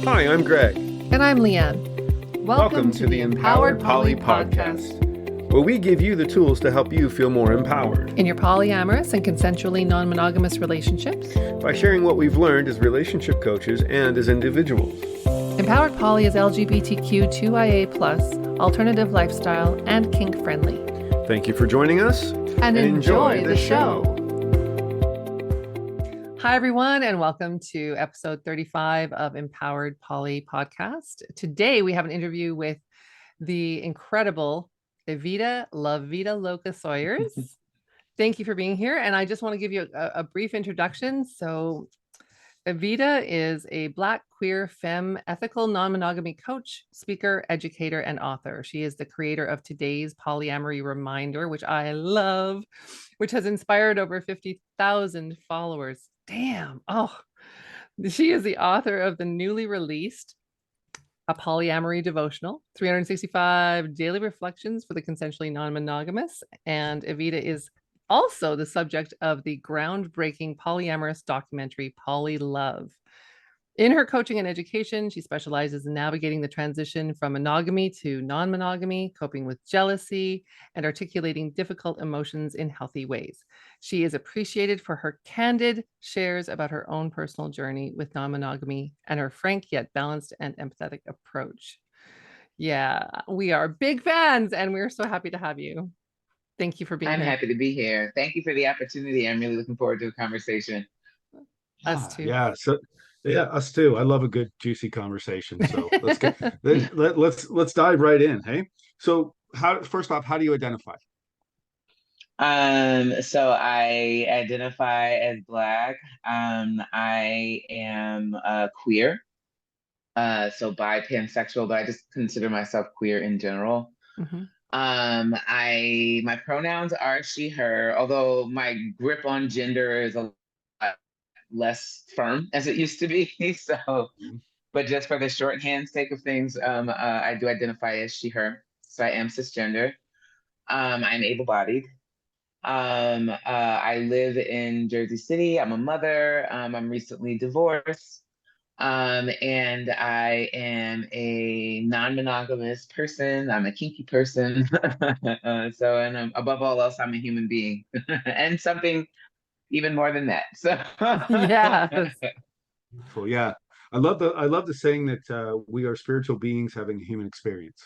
Hi, I'm Greg. And I'm Leanne. Welcome to the Empowered Poly Podcast, where we give you the tools to help you feel more empowered in your polyamorous and consensually non-monogamous relationships by sharing what we've learned as relationship coaches and as individuals. Empowered Poly is LGBTQ2IA+, alternative lifestyle, and kink friendly. Thank you for joining us and enjoy the show. Hi, everyone, and welcome to episode 35 of Empowered Poly Podcast. Today, we have an interview with the incredible Evita Lavitaloca Sawyers. Thank you for being here. And I just want to give you a brief introduction. So Evita is a Black, queer, femme, ethical, non-monogamy coach, speaker, educator, and author. She is the creator of today's Polyamory Reminder, which I love, which has inspired over 50,000 followers. Damn. Oh, she is the author of the newly released A Polyamory Devotional, 365 Daily Reflections for the Consensually Non-Monogamous. And Evita is also the subject of the groundbreaking polyamorous documentary, Poly Love. In her coaching and education, she specializes in navigating the transition from monogamy to non-monogamy, coping with jealousy, and articulating difficult emotions in healthy ways. She is appreciated for her candid shares about her own personal journey with non-monogamy and her frank yet balanced and empathetic approach. Yeah, we are big fans, and we're so happy to have you. Thank you for being here. I'm happy to be here. Thank you for the opportunity. I'm really looking forward to a conversation. Us too. Yeah, us too. I love a good juicy conversation. So let's dive right in. Hey, so first off, how do you identify? So I identify as Black. I am queer. So bi, pansexual, but I just consider myself queer in general. Mm-hmm. My pronouns are she, her, although my grip on gender is a lot less firm as it used to be. So, but just for the shorthand sake of things, I do identify as she, her. So I am cisgender. I'm able-bodied. I live in Jersey City. I'm a mother. I'm recently divorced. And I am a non-monogamous person. I'm a kinky person. And above all else, I'm a human being and something even more than that. So Yes. Well, yeah, I love the saying that we are spiritual beings having a human experience.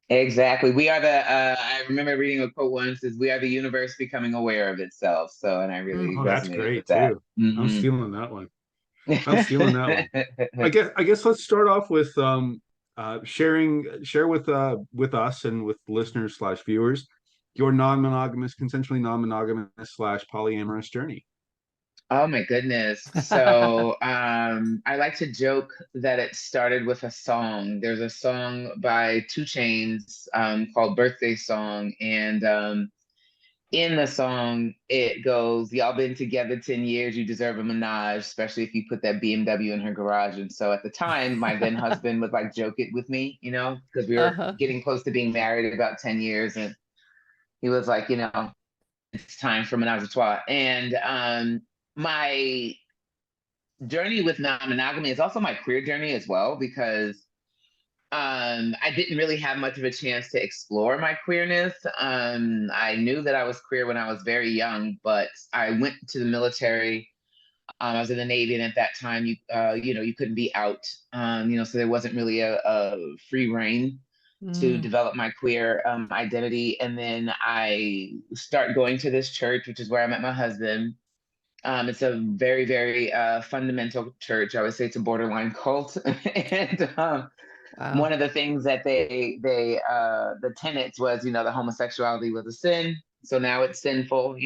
Exactly. We are I remember reading a quote once, is we are the universe becoming aware of itself. So, and I really that's resonated great with that. too. Mm-hmm. I'm stealing that one. I guess let's start off with share with us and with listeners / viewers your consensually non-monogamous / polyamorous journey. Oh my goodness. So I like to joke that it started with a song. There's a song by 2 Chainz called Birthday Song. And in the song, it goes, y'all been together 10 years, you deserve a menage, especially if you put that BMW in her garage. And so at the time, my then husband would like joke it with me, because we were getting close to being married about 10 years. And he was like, it's time for menage a trois. And my journey with non-monogamy is also my queer journey as well, because I didn't really have much of a chance to explore my queerness. I knew that I was queer when I was very young, but I went to the military. I was in the Navy, and at that time, you couldn't be out. So there wasn't really a free reign to develop my queer identity. And then I start going to this church, which is where I met my husband. It's a very, very fundamental church. I would say it's a borderline cult. And wow. One of the things that the tenets was, the homosexuality was a sin. So now it's sinful,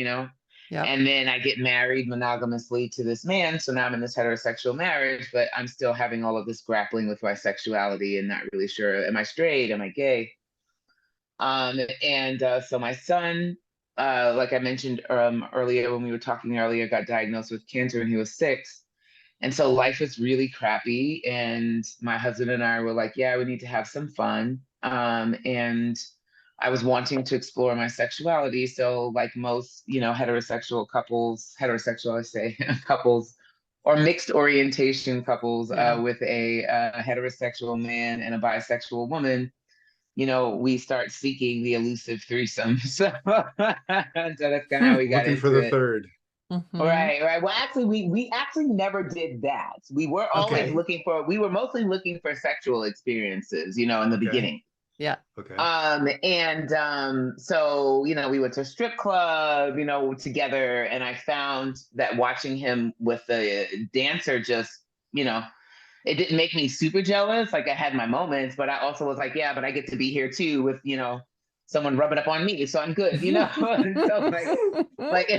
Yep. And then I get married monogamously to this man. So now I'm in this heterosexual marriage, but I'm still having all of this grappling with my sexuality and not really sure, am I straight? Am I gay? So my son, like I mentioned earlier when we were talking earlier, got diagnosed with cancer when he was 6. And so life was really crappy. And my husband and I were like, yeah, we need to have some fun. And I was wanting to explore my sexuality. So like most, heterosexual couples or mixed orientation couples Yeah. with a heterosexual man and a bisexual woman, we start seeking the elusive threesome. So, so that's kind of how we got Looking for into the it. third. Right, right. Well, actually, we actually never did that. We were always Okay. we were mostly looking for sexual experiences, in the Okay. beginning. Yeah. Okay. So, we went to a strip club, together, and I found that watching him with the dancer just, it didn't make me super jealous. Like I had my moments, but I also was like, yeah, but I get to be here too with, someone rubbing up on me. So I'm good, And so like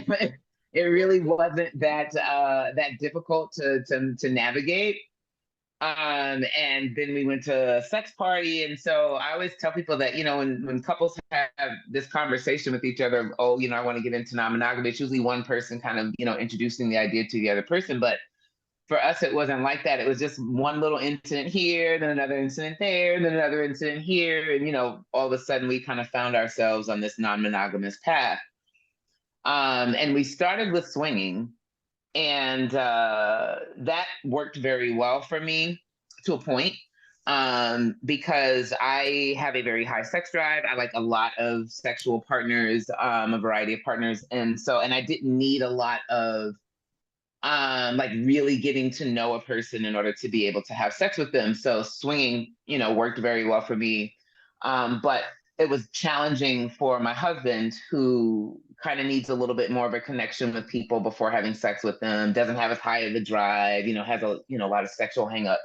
it really wasn't that difficult to navigate. And then we went to a sex party. And so I always tell people that, when couples have this conversation with each other, oh, I want to get into non-monogamy, it's usually one person kind of, introducing the idea to the other person. But for us, it wasn't like that. It was just one little incident here, then another incident there, then another incident here. And, all of a sudden we kind of found ourselves on this non-monogamous path. And we started with swinging. And that worked very well for me to a point, because I have a very high sex drive. I like a lot of sexual partners, a variety of partners. And I didn't need a lot of like really getting to know a person in order to be able to have sex with them. So swinging, worked very well for me. But it was challenging for my husband, who kind of needs a little bit more of a connection with people before having sex with them, doesn't have as high of a drive, has a lot of sexual hangups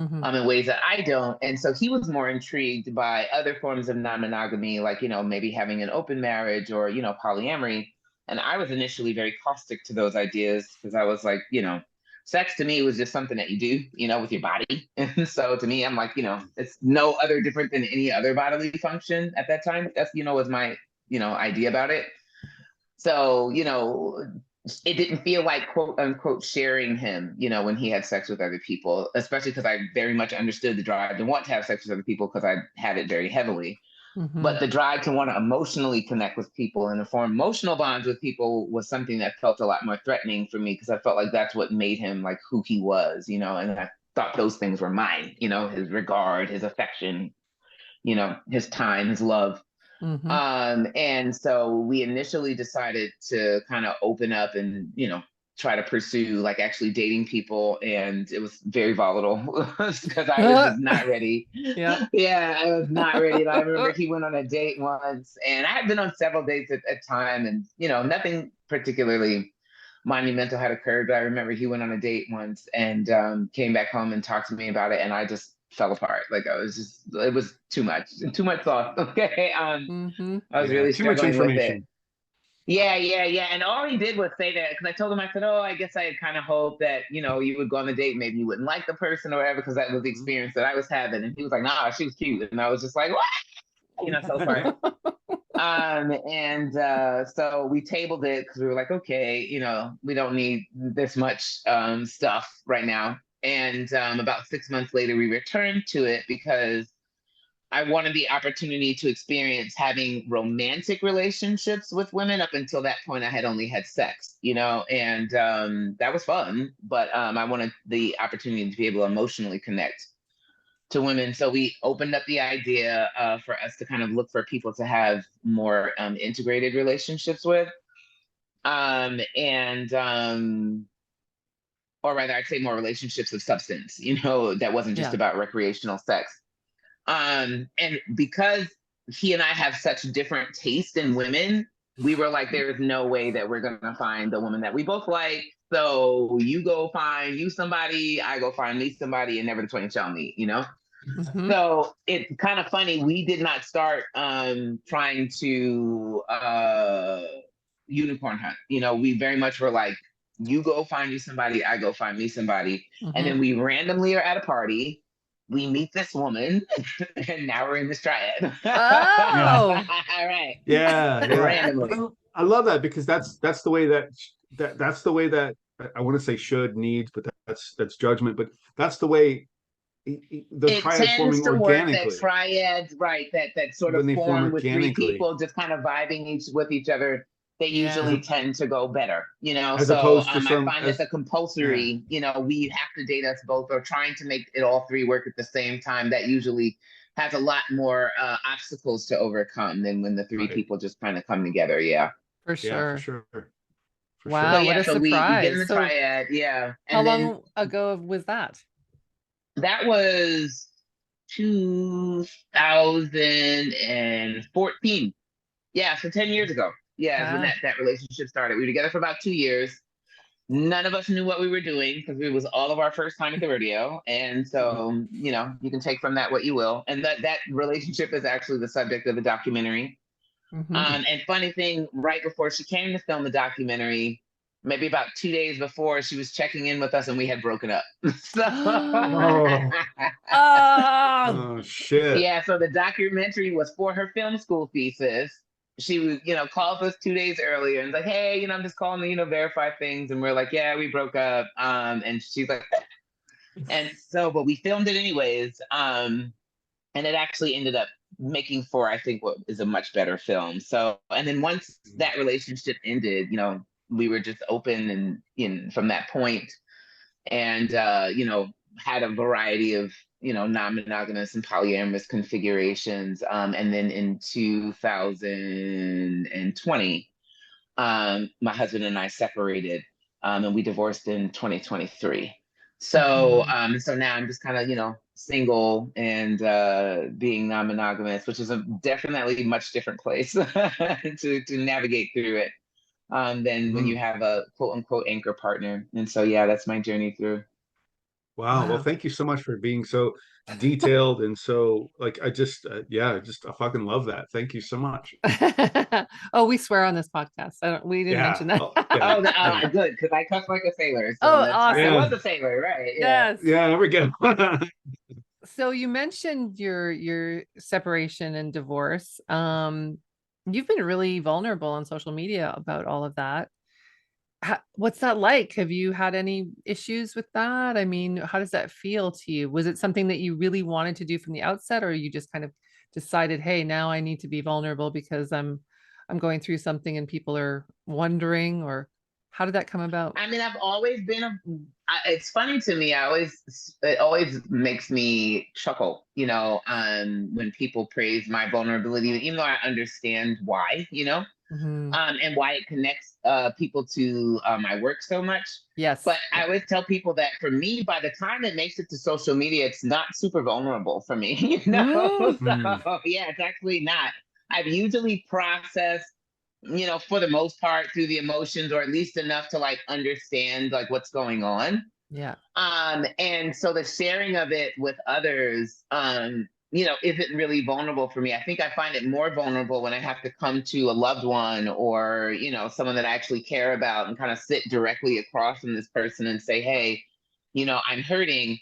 in ways that I don't. And so he was more intrigued by other forms of non-monogamy, like, maybe having an open marriage or, polyamory. And I was initially very caustic to those ideas, because I was like, sex to me was just something that you do, with your body. And so to me, I'm like, it's no other different than any other bodily function at that time. That's, was my, idea about it. So, it didn't feel like quote unquote sharing him, when he had sex with other people, especially because I very much understood the drive to want to have sex with other people because I had it very heavily. But the drive to want to emotionally connect with people and to form emotional bonds with people was something that felt a lot more threatening for me, because I felt like that's what made him like who he was, and I thought those things were mine, his regard, his affection, his time, his love. And so we initially decided to kind of open up and, try to pursue like actually dating people. And it was very volatile because I was just not ready. Yeah. Yeah, I was not ready. I remember he went on a date once, and I had been on several dates at time, and, nothing particularly monumental had occurred. But I remember he went on a date once and came back home and talked to me about it. And I just fell apart. Like it was too much thought. Okay. I was really Too much struggling with it. information. Yeah. And all he did was say that, because I told him, I said, oh, I guess I had kind of hoped that, you would go on the date, maybe you wouldn't like the person or whatever, because that was the experience that I was having. And he was like, nah, she was cute. And I was just like, what? So far. So we tabled it because we were like, okay, we don't need this much stuff right now. And about 6 months later, we returned to it because I wanted the opportunity to experience having romantic relationships with women. Up until that point, I had only had sex, and that was fun. But I wanted the opportunity to be able to emotionally connect to women. So we opened up the idea for us to kind of look for people to have more integrated relationships with. Or rather, I'd say more relationships of substance, that wasn't just about recreational sex. And because he and I have such different taste in women, we were like, there is no way that we're going to find the woman that we both like. So you go find you somebody, I go find me somebody, and never the twain shall meet, So it's kind of funny. We did not start trying to unicorn hunt. We very much were like, you go find you somebody, I go find me somebody. And then we randomly are at a party. We meet this woman, and now we're in this triad. Oh, all right. Yeah. Randomly. I love that, because that's the way that's the way that I want to say should, needs, but that's judgment. But that's the way the triads forming organically. That triads, right? That sort of when they form with three organically. people just kind of vibing with each other. they usually tend to go better, as so opposed to I find that the compulsory, yeah. We have to date us both, or trying to make it all three work at the same time, that usually has a lot more obstacles to overcome than when the three people just kind of come together. Yeah. For Yeah, for sure. sure. For Wow, sure. what a So we get in surprise. the So triad. Yeah. how And then long ago was that? that was 2014. Yeah, so 10 years ago. Yeah, is when Wow. that relationship started. We were together for about 2 years. None of us knew what we were doing because it was all of our first time at the rodeo. And so, you can take from that what you will. And that relationship is actually the subject of the documentary. And funny thing, right before she came to film the documentary, maybe about 2 days before, she was checking in with us and we had broken up. So Oh. Oh, Oh shit. yeah, so the documentary was for her film school thesis. She was, called us 2 days earlier and was like, hey, I'm just calling to, verify things. And we're like, yeah, we broke up. And she's like, and so, but we filmed it anyways. And it actually ended up making for, I think, what is a much better film. So, and then once that relationship ended, we were just open and from that point, and had a variety of non-monogamous and polyamorous configurations. And then in 2020, my husband and I separated, and we divorced in 2023. So so now I'm just kind of single and being non-monogamous, which is a definitely much different place to navigate through it than when you have a quote unquote anchor partner. And so yeah, that's my journey through. Wow. Well, thank you so much for being so detailed and so like I just I fucking love that. Thank you so much. Oh, we swear on this podcast. We didn't mention that. Oh, yeah. Good, because I cuss like a sailor. So Oh, that's awesome. I was a sailor, right? Yeah. Yes. Yeah, there we go. So you mentioned your separation and divorce. You've been really vulnerable on social media about all of that. What's that like? Have you had any issues with that? I mean, how does that feel to you? Was it something that you really wanted to do from the outset, or you just kind of decided, hey, now I need to be vulnerable because I'm going through something and people are wondering, or how did that come about? I mean, I've always been it's funny to me. It always makes me chuckle, when people praise my vulnerability, even though I understand why, and why it connects people to my work so much. Yes. But I always tell people that for me, by the time it makes it to social media, it's not super vulnerable for me, So yeah, it's actually not. I've usually processed, for the most part through the emotions, or at least enough to like understand like what's going on. Yeah. And so the sharing of it with others, isn't really vulnerable for me. I think I find it more vulnerable when I have to come to a loved one or, someone that I actually care about and kind of sit directly across from this person and say, hey, I'm hurting.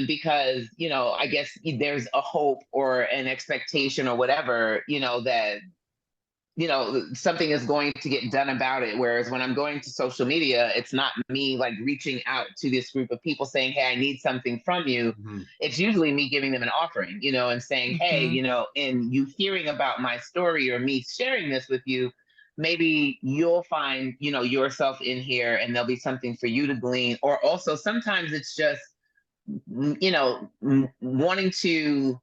Because, I guess there's a hope or an expectation or whatever, that something is going to get done about it. Whereas when I'm going to social media, it's not me like reaching out to this group of people saying, hey, I need something from you. It's usually me giving them an offering, and saying, hey, and you hearing about my story or me sharing this with you, maybe you'll find, yourself in here and there'll be something for you to glean. Or also sometimes it's just, wanting to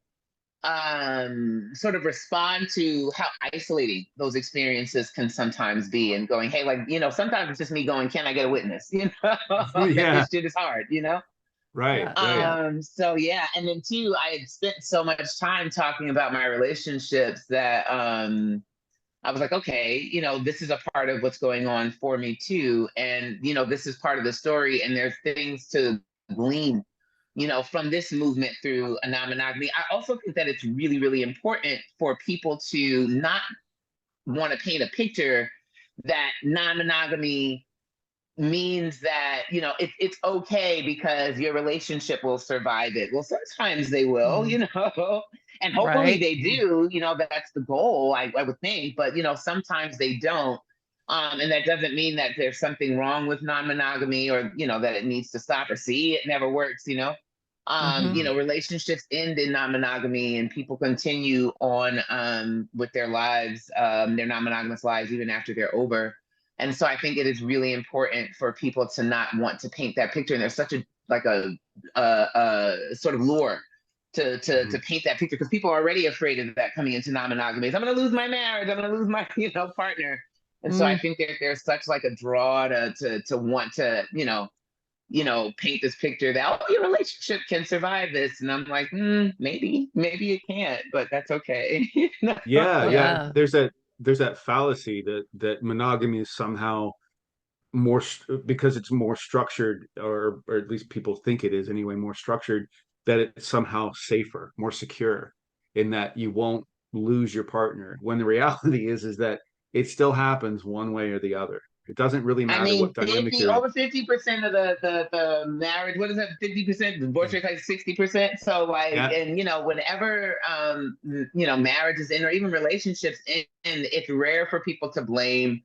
sort of respond to how isolating those experiences can sometimes be, and going, hey, like, sometimes it's just me going, can I get a witness? This shit is hard, Right. So yeah, and then too, I had spent so much time talking about my relationships that I was like, okay, this is a part of what's going on for me too, and this is part of the story, and there's things to glean from this movement through a non-monogamy. I also think that it's really, really important for people to not want to paint a picture that non-monogamy means that, it's okay because your relationship will survive it. Well, sometimes they will, and hopefully they do, that's the goal, I would think, but, sometimes they don't. And that doesn't mean that there's something wrong with non-monogamy or, that it needs to stop, or see, it never works, You know, relationships end in non-monogamy and people continue on with their lives, their non-monogamous lives, even after they're over. And so I think it is really important for people to not want to paint that picture. And there's such a sort of lure to paint that picture, because people are already afraid of that coming into non-monogamy. I'm going to lose my marriage. I'm going to lose my, you know, partner. And so I think that there's such like a draw to want to, paint this picture that, oh, your relationship can survive this. And I'm like, maybe it can't, but that's okay. Yeah. There's that fallacy that monogamy is somehow more because it's more structured, or at least people think it is anyway, more structured, that it's somehow safer, more secure, in that you won't lose your partner, when the reality is that it still happens one way or the other. It doesn't really matter what dynamic you're in. Over 50% of the marriage, what is that, 50%? Divorce rate like 60%. So like, and whenever marriage is in, or even relationships in, it's rare for people to blame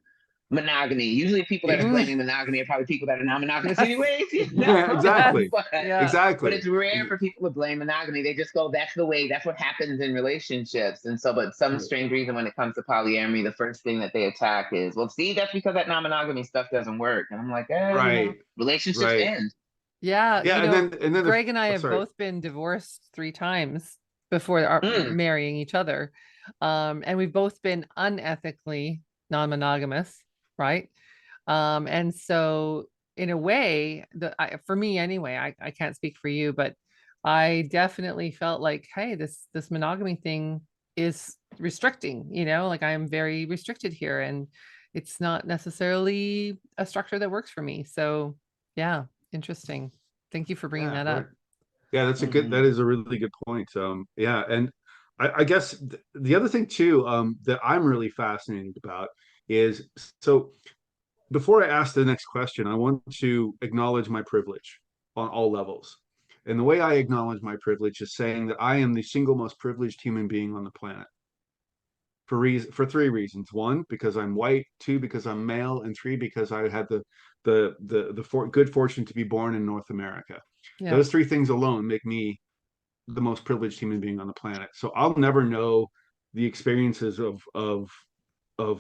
monogamy. Usually people that are blaming monogamy are probably people that are non-monogamous anyways. Yeah, exactly. Exactly. But it's rare for people to blame monogamy. They just go, that's the way, that's what happens in relationships. And so, but some strange reason when it comes to polyamory, the first thing that they attack is, well, see, that's because that non-monogamy stuff doesn't work. And I'm like, relationships end. Yeah. And then Greg and I have both been divorced 3 times before marrying each other. And we've both been unethically non-monogamous. Right. And so in a way, for me anyway, I can't speak for you, but I definitely felt like, hey, this monogamy thing is restricting, like I am very restricted here, and it's not necessarily a structure that works for me. So yeah, interesting. Thank you for bringing that up. Yeah, that is a really good point. And I guess the other thing too, that I'm really fascinated about is, so before I ask the next question, I want to acknowledge my privilege on all levels. And the way I acknowledge my privilege is saying that I am the single most privileged human being on the planet for 3 reasons. 1, because I'm white. 2, because I'm male. And 3, because I had the good fortune to be born in North America. Yeah. Those 3 things alone make me the most privileged human being on the planet. So I'll never know the experiences of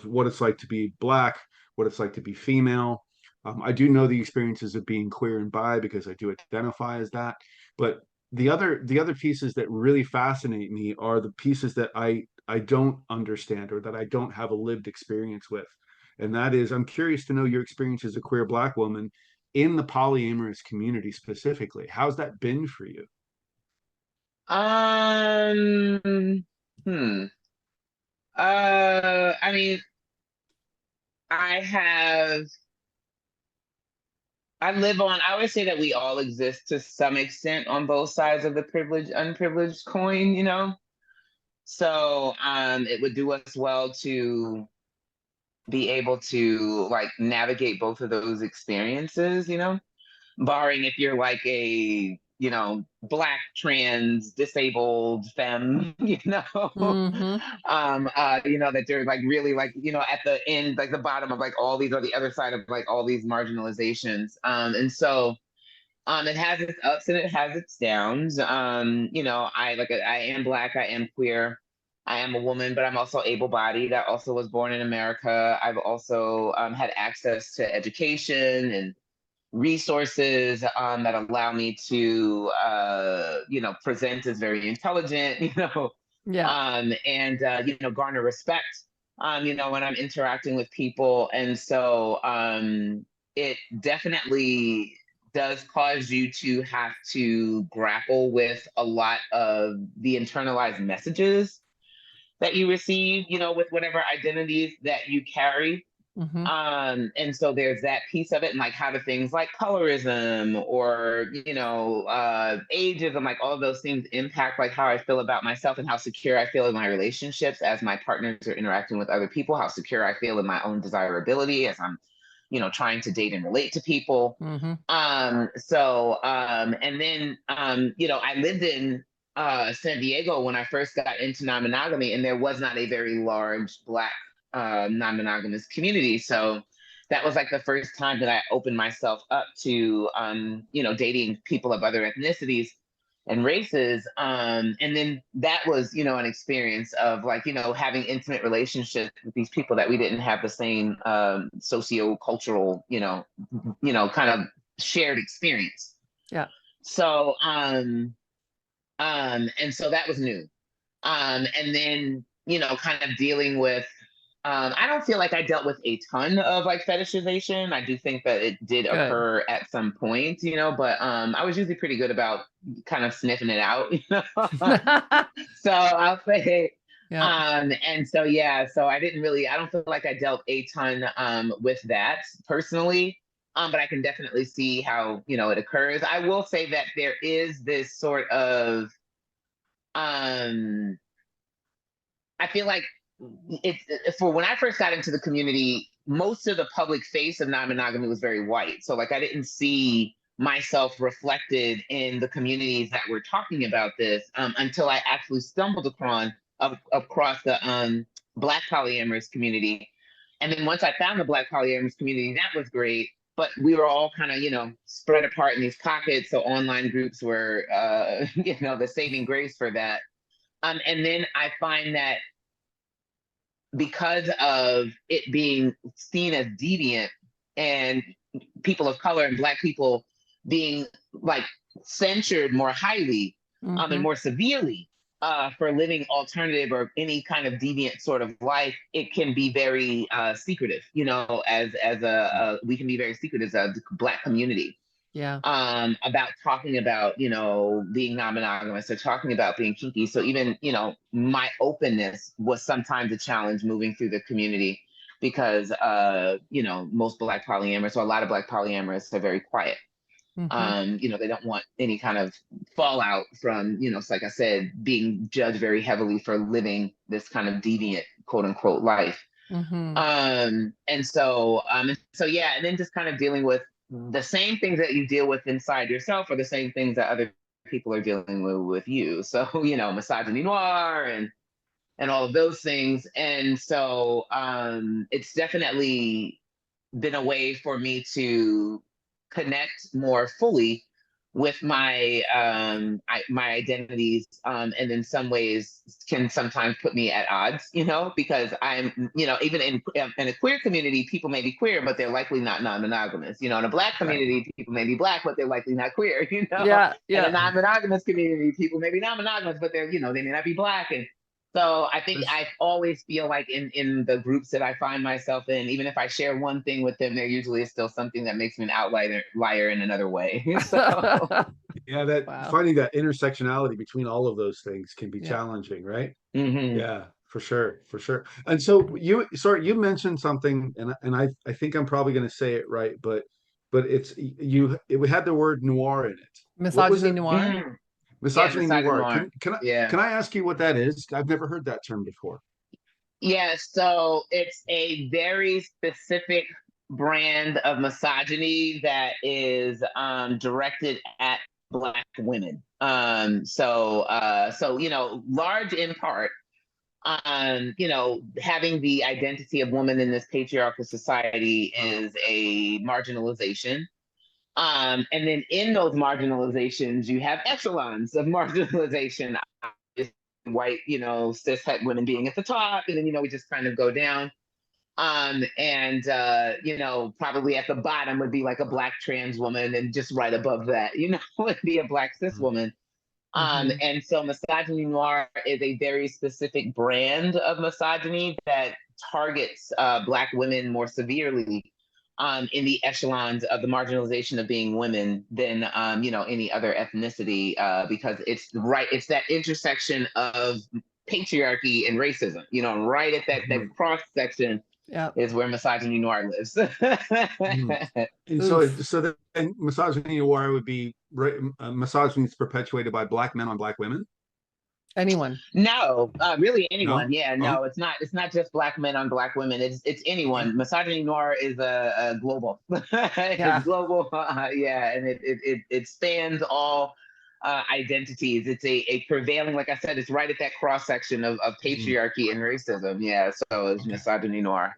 what it's like to be Black, what it's like to be female. I do know the experiences of being queer and bi, because I do identify as that. But the other pieces that really fascinate me are the pieces that I don't understand, or that I don't have a lived experience with. And that is, I'm curious to know your experience as a queer Black woman in the polyamorous community specifically. How's that been for you? I mean, I always say that we all exist to some extent on both sides of the privileged, unprivileged coin, So it would do us well to be able to like navigate both of those experiences, barring if you're like a, Black, trans, disabled femme, that they're like really like, at the end, like the bottom of like all these, or the other side of like all these marginalizations. And so it has its ups and it has its downs. I am Black, I am queer, I am a woman, but I'm also able-bodied. I also was born in America. I've also had access to education and resources that allow me to, present as very intelligent, and garner respect, when I'm interacting with people. And so it definitely does cause you to have to grapple with a lot of the internalized messages that you receive, with whatever identities that you carry. And so there's that piece of it, and like how do things like colorism or ageism, like all of those things impact like how I feel about myself and how secure I feel in my relationships as my partners are interacting with other people, how secure I feel in my own desirability as I'm trying to date and relate to people. And then I lived in San Diego when I first got into non-monogamy, and there was not a very large Black non-monogamous community. So that was like the first time that I opened myself up to, dating people of other ethnicities. and races. And then that was, an experience of like, having intimate relationships with these people that we didn't have the same socio-cultural, kind of shared experience. Yeah. So, and so that was new. And then, kind of dealing with, I don't feel like I dealt with a ton of like fetishization. I do think that it did Good. occur at some point, but I was usually pretty good about kind of sniffing it out, So I'll say, Yeah. and so yeah, so I don't feel like I dealt a ton with that personally. But I can definitely see how, it occurs. I will say that there is this sort of I feel like for when I first got into the community, most of the public face of non-monogamy was very white. So like I didn't see myself reflected in the communities that were talking about this until I actually stumbled across the Black polyamorous community. And then once I found the Black polyamorous community, that was great. But we were all kind of, spread apart in these pockets. So online groups were, the saving grace for that. And then I find that because of it being seen as deviant and people of color and Black people being like censured more highly and more severely for living alternative or any kind of deviant sort of life, it can be very secretive, we can be very secretive as a Black community. Yeah. About talking about, being non-monogamous or talking about being kinky. So even, my openness was sometimes a challenge moving through the community because, most Black polyamorous or a lot of Black polyamorous are very quiet. They don't want any kind of fallout from, like I said, being judged very heavily for living this kind of deviant, quote unquote, life. And so yeah, and then just kind of dealing with the same things that you deal with inside yourself are the same things that other people are dealing with you. So, misogyny noir and all of those things. And so it's definitely been a way for me to connect more fully with my my identities, and in some ways can sometimes put me at odds, because I'm, even in a queer community, people may be queer, but they're likely not non-monogamous. In a Black community, people may be Black, but they're likely not queer. Yeah. In a non-monogamous community, people may be non-monogamous, but they're, they may not be Black. And so I think I always feel like in the groups that I find myself in, even if I share one thing with them, there usually is still something that makes me an outlier in another way. So Yeah, that finding that intersectionality between all of those things can be challenging, right? Yeah, for sure, for sure. And so you mentioned something, and I think I'm probably going to say it right, but it had the word noir in it. What was Misogyny it? noir. Misogyny noir. noir. Can I ask you what that is? I've never heard that term before. Yeah, so it's a very specific brand of misogyny that is directed at Black women. So large in part, having the identity of woman in this patriarchal society is a marginalization. And then in those marginalizations, you have echelons of marginalization. White, cis het women being at the top, and then we just kind of go down. Probably at the bottom would be like a Black trans woman, and just right above that, would be a Black cis woman. And so misogyny noir is a very specific brand of misogyny that targets Black women more severely in the echelons of the marginalization of being women than any other ethnicity, because it's that intersection of patriarchy and racism, right at that cross section is where misogyny noir lives. And so then misogyny noir would be misogyny is perpetuated by Black men on Black women. Anyone? No, really anyone. No? Yeah, no, it's not just Black men on Black women. It's anyone. Misogyny noir is a global. It's global. And it spans all identities. It's a prevailing, like I said, it's right at that cross section of patriarchy and racism. Yeah, so it's misogyny noir.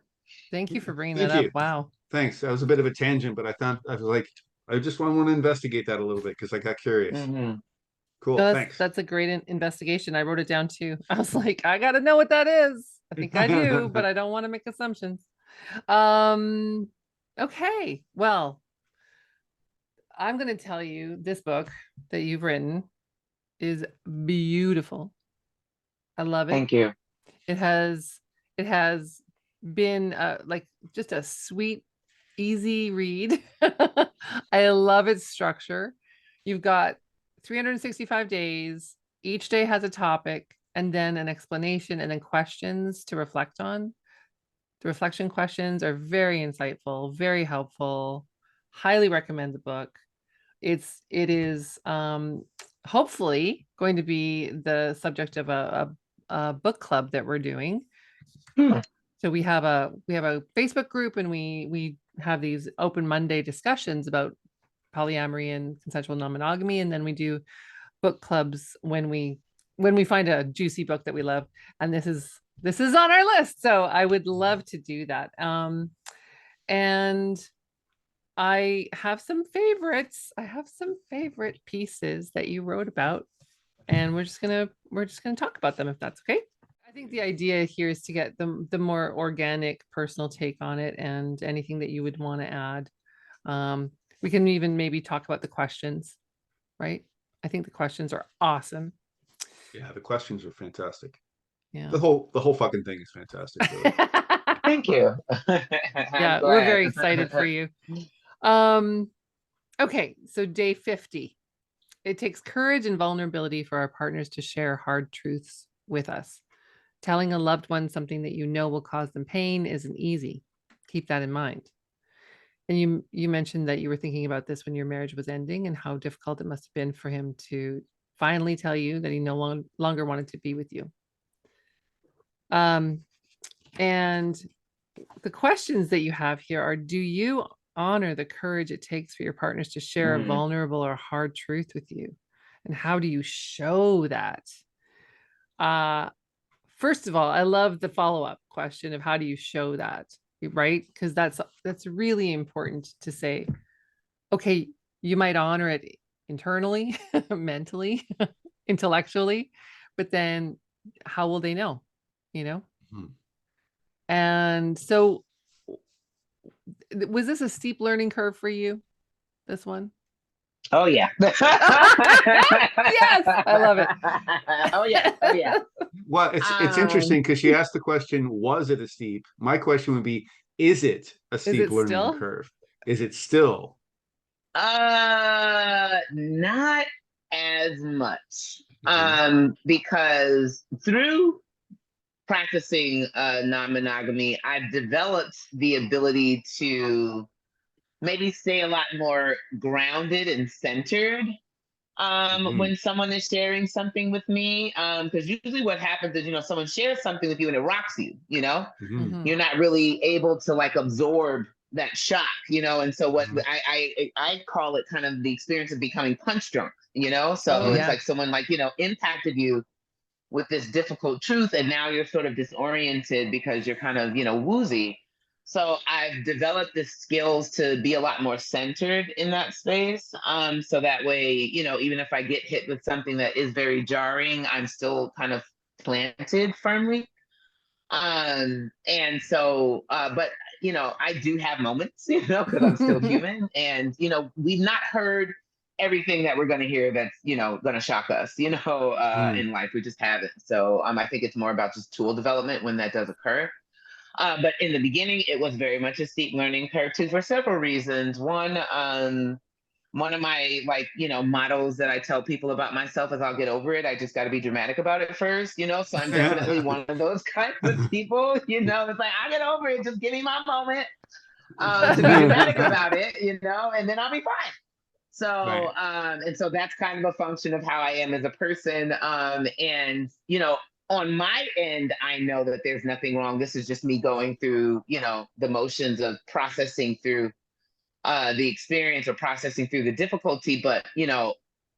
Thank you for bringing that up. Wow. Thanks. That was a bit of a tangent, but I was like, I just want to investigate that a little bit because I got curious. Cool. No, Thanks. that's a great investigation. I wrote it down too. I was like, I got to know what that is. I think I do, but I don't want to make assumptions. Okay. Well, I'm going to tell you this book that you've written is beautiful. I love it. Thank you. It has been like just a sweet, easy read. I love its structure. You've got 365 days. Each day has a topic and then an explanation and then questions to reflect on. The reflection questions are very insightful, very helpful. Highly recommend the book. It is hopefully going to be the subject of a book club that we're doing. So we have a Facebook group, and we have these open Monday discussions about polyamory and consensual non-monogamy, and then we do book clubs when we find a juicy book that we love, and this is on our list. So I would love to do that. And I have some favorites. I have some favorite pieces that you wrote about, and we're just gonna talk about them if that's okay. I think the idea here is to get the more organic personal take on it, and anything that you would want to add. We can even maybe talk about the questions, right? I think the questions are awesome. Yeah, the questions are fantastic. Yeah. The whole fucking thing is fantastic. Really. Thank you. Yeah, we're very excited for you. Okay, so day 50. It takes courage and vulnerability for our partners to share hard truths with us. Telling a loved one something that you know will cause them pain isn't easy. Keep that in mind. And you mentioned that you were thinking about this when your marriage was ending, and how difficult it must have been for him to finally tell you that he no longer wanted to be with you. And the questions that you have here are: do you honor the courage it takes for your partners to share a vulnerable or hard truth with you? And how do you show that? First of all, I love the follow-up question of how do you show that, right? Because that's really important to say. Okay, you might honor it internally, mentally, intellectually, but then how will they know? You know? Mhm. And so, was this a steep learning curve for you, this one? Oh yeah. Yes, I love it. Oh yeah. Oh yeah. Well, it's interesting because she asked the question, was it a steep? My question would be, is it a steep learning still? curve? Is it still? Not as much. Because through practicing non-monogamy, I've developed the ability to maybe stay a lot more grounded and centered when someone is sharing something with me. Because usually what happens is, someone shares something with you and it rocks you, you're not really able to like absorb that shock, and so what I call it kind of the experience of becoming punch drunk, so it's like someone like, impacted you with this difficult truth, and now you're sort of disoriented because you're kind of, woozy. So I've developed the skills to be a lot more centered in that space. So that way, even if I get hit with something that is very jarring, I'm still kind of planted firmly. And so, but, I do have moments, because I'm still human, and, we've not heard everything that we're going to hear that's, going to shock us, in life. We just haven't. So I think it's more about just tool development when that does occur. But in the beginning, it was very much a steep learning curve too, for several reasons. One of my mottos that I tell people about myself is I'll get over it. I just got to be dramatic about it first, So I'm definitely one of those kinds of people, it's like, I get over it. Just give me my moment to be dramatic about it, and then I'll be fine. So, and so that's kind of a function of how I am as a person. And, on my end, I know that there's nothing wrong. This is just me going through, the motions of processing through the experience or processing through the difficulty. But,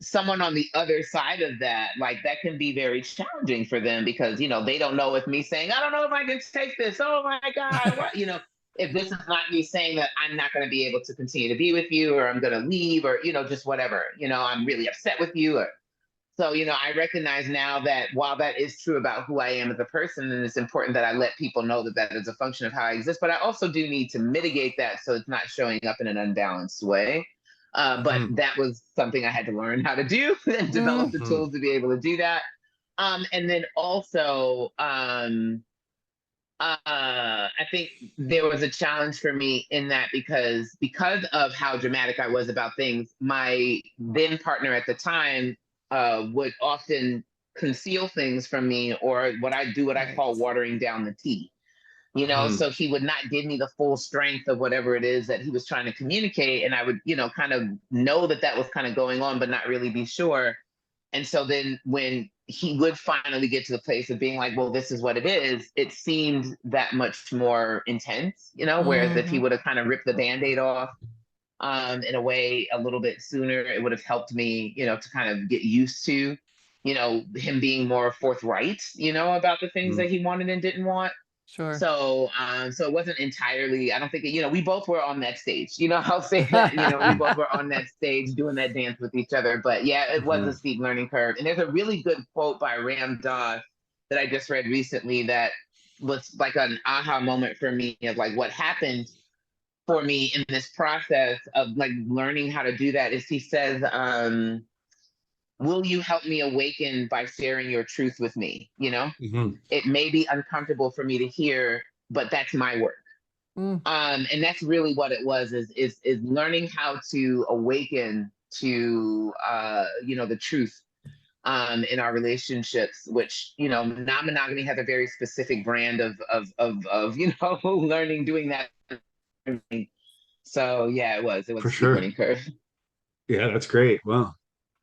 someone on the other side of that, like that can be very challenging for them because, they don't know if me saying, I don't know if I can take this. Oh my God, what, if this is not me saying that I'm not going to be able to continue to be with you, or I'm going to leave, or, just whatever, I'm really upset with you. So, I recognize now that while that is true about who I am as a person, and it's important that I let people know that that is a function of how I exist, but I also do need to mitigate that so it's not showing up in an unbalanced way. But Mm, that was something I had to learn how to do and develop the mm, tools to be able to do that. And then also, I think there was a challenge for me in that because of how dramatic I was about things, my then partner at the time would often conceal things from me, or what I Right. call watering down the tea. mm, So he would not give me the full strength of whatever it is that he was trying to communicate, and I would, kind of know that that was kind of going on, but not really be sure. And so then when he would finally get to the place of being like, well, this is what it is, it seemed that much more intense, whereas if he Hmm. would have kind of ripped the band-aid off in a way a little bit sooner, it would have helped me, to kind of get used to, him being more forthright, about the things mm. that he wanted and didn't want. Sure. So it wasn't entirely, I don't think, we both were on that stage, I'll say that, we both were on that stage doing that dance with each other. But yeah, it was a Mhm. steep learning curve. And there's a really good quote by Ram Dass that I just read recently that was like an aha moment for me of like what happened for me in this process of like learning how to do that is he says, will you help me awaken by sharing your truth with me? Mhm. It may be uncomfortable for me to hear, but that's my work. Mm, And that's really what it was is learning how to awaken to the truth in our relationships, which non-monogamy has a very specific brand of learning doing that. So yeah, it was For a steep sure. learning curve. Yeah, that's great. Well,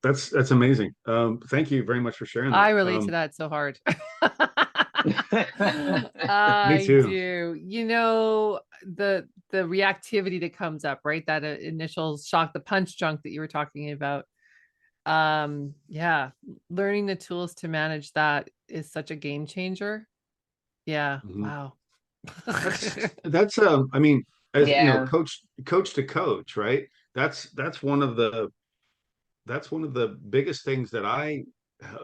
that's amazing. Thank you very much for sharing I that. relate to that so hard. Me I too. do. The reactivity that comes up, right? That initial shock, the punch drunk that you were talking about. Yeah, learning the tools to manage that is such a game changer. Yeah. Mhm. Wow. That's I mean, as you know, Yeah. coach to coach, right? That's one of the biggest things that I uh,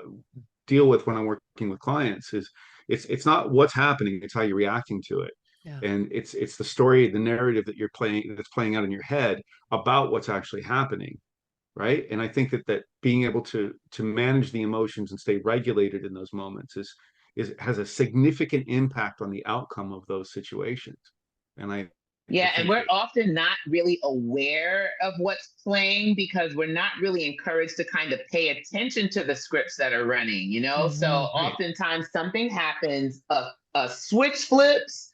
deal with when I'm working with clients is it's not what's happening, it's how you're reacting to it. Yeah. And it's the story, the narrative that you're playing that's playing out in your head about what's actually happening, right? And I think that being able to manage the emotions and stay regulated in those moments is has a significant impact on the outcome of those situations. And I Yeah, and think we're that often not really aware of what's playing because we're not really encouraged to kind of pay attention to the scripts that are running. So Hmm. right. oftentimes something happens, a switch flips,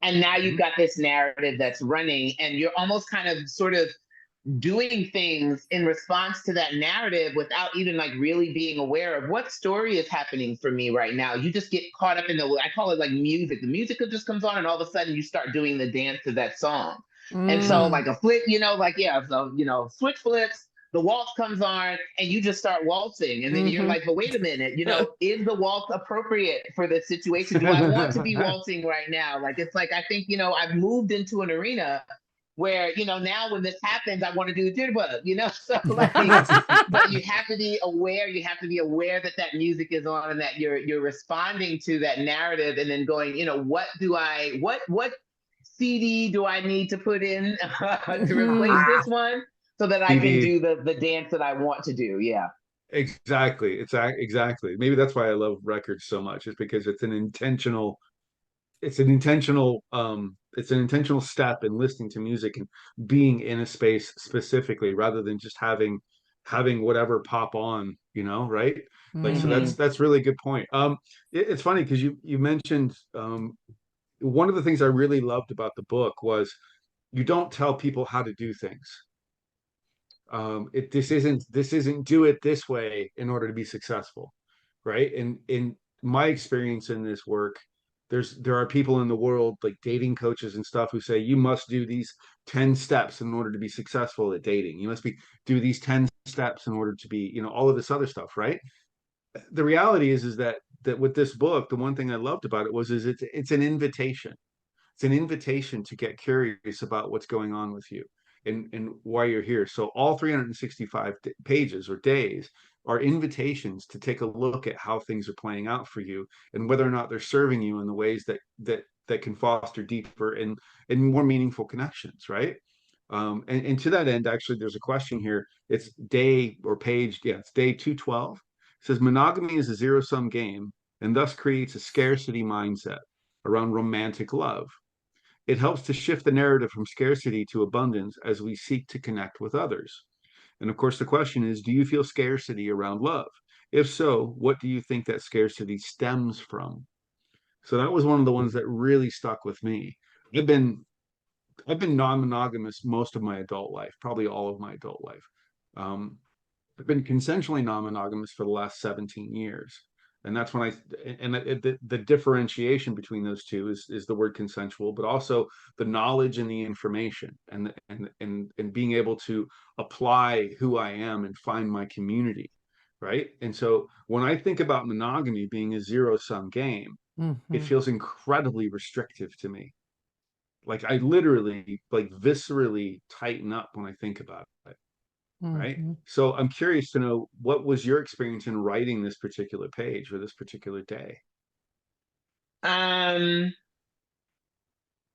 and now you've Mhm. got this narrative that's running, and you're almost kind of sort of doing things in response to that narrative without even like really being aware of what story is happening for me right now. You just get caught up in I call it like music. The music just comes on and all of a sudden you start doing the dance to that song. And so Mm. like a flip, like, yeah, so, switch flips, the waltz comes on and you just start waltzing. And then you're Hmm. like, but wait a minute, is the waltz appropriate for this situation? Do I want to be waltzing right now? Like, it's like, I think, I've moved into an arena where now when this happens I want to do the jitterbug, so like, but you have to be aware that that music is on and that you're responding to that narrative and then going, what CD do I need to put in to replace Hmm. this one so that I can CD. do the dance that I want to do. Yeah. Exactly. Exactly. Maybe that's why I love records so much, is because it's an intentional step in listening to music and being in a space specifically rather than just having whatever pop on, right? Like, so Hmm. that's really good point. It's funny because you mentioned one of the things I really loved about the book was you don't tell people how to do things. This isn't do it this way in order to be successful, right? And in my experience in this work, there are people in the world like dating coaches and stuff who say you must do these 10 steps in order to be successful at dating. You must be do these 10 steps in order to be, all of this other stuff, right? The reality is that with this book, the one thing I loved about it was is it's an invitation. It's an invitation to get curious about what's going on with you and why you're here. So all 365 pages or days are invitations to take a look at how things are playing out for you and whether or not they're serving you in the ways that can foster deeper and more meaningful connections, right? And to that end, actually, there's a question here. It's day or page, yeah, it's day 212. It says monogamy is a zero-sum game and thus creates a scarcity mindset around romantic love. It helps to shift the narrative from scarcity to abundance as we seek to connect with others. And of course, the question is, do you feel scarcity around love? If so, what do you think that scarcity stems from? So that was one of the ones that really stuck with me. I've been I've been non-monogamous most of my adult life, probably all of my adult life. Um, I've been consensually non-monogamous for the last 17 years. And that's when the differentiation between those two is the word consensual, but also the knowledge and the information and being able to apply who I am and find my community. Right. And so when I think about monogamy being a zero-sum game, it feels incredibly restrictive to me. Like I literally like viscerally tighten up when I think about it. Right. So I'm curious to know, what was your experience in writing this particular page or this particular day?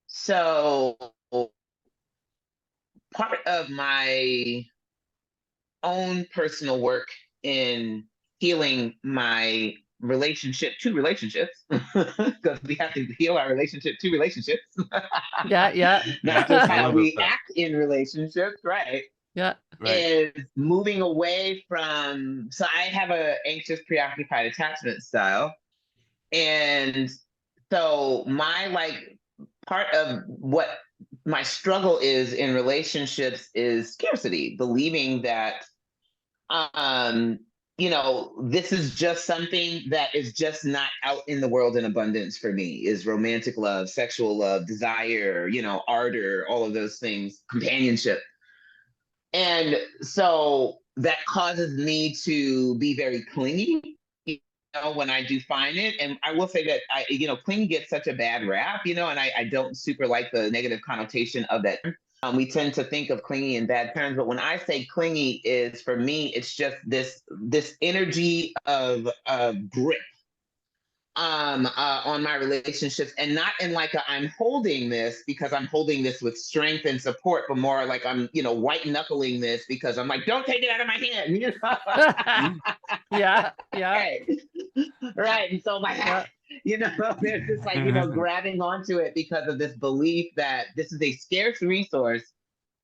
So part of my own personal work in healing my two relationships, because we have to heal our relationship to relationships. Yeah. Not just how we act in relationships, right? Yeah. Is moving away from, so I have a anxious, preoccupied attachment style. And so my part of what my struggle is in relationships is scarcity, believing that this is just something that is just not out in the world in abundance for me, is romantic love, sexual love, desire, ardor, all of those things, companionship. And so that causes me to be very clingy, when I do find it. And I will say that clingy gets such a bad rap, and I don't super like the negative connotation of that. We tend to think of clingy in bad terms, but when I say clingy, is for me, it's just this energy of grip on my relationships, and not in like I'm holding this because I'm holding this with strength and support, but more like I'm white knuckling this because I'm like, don't take it out of my hand. Yeah. Right. And so there's this grabbing onto it because of this belief that this is a scarce resource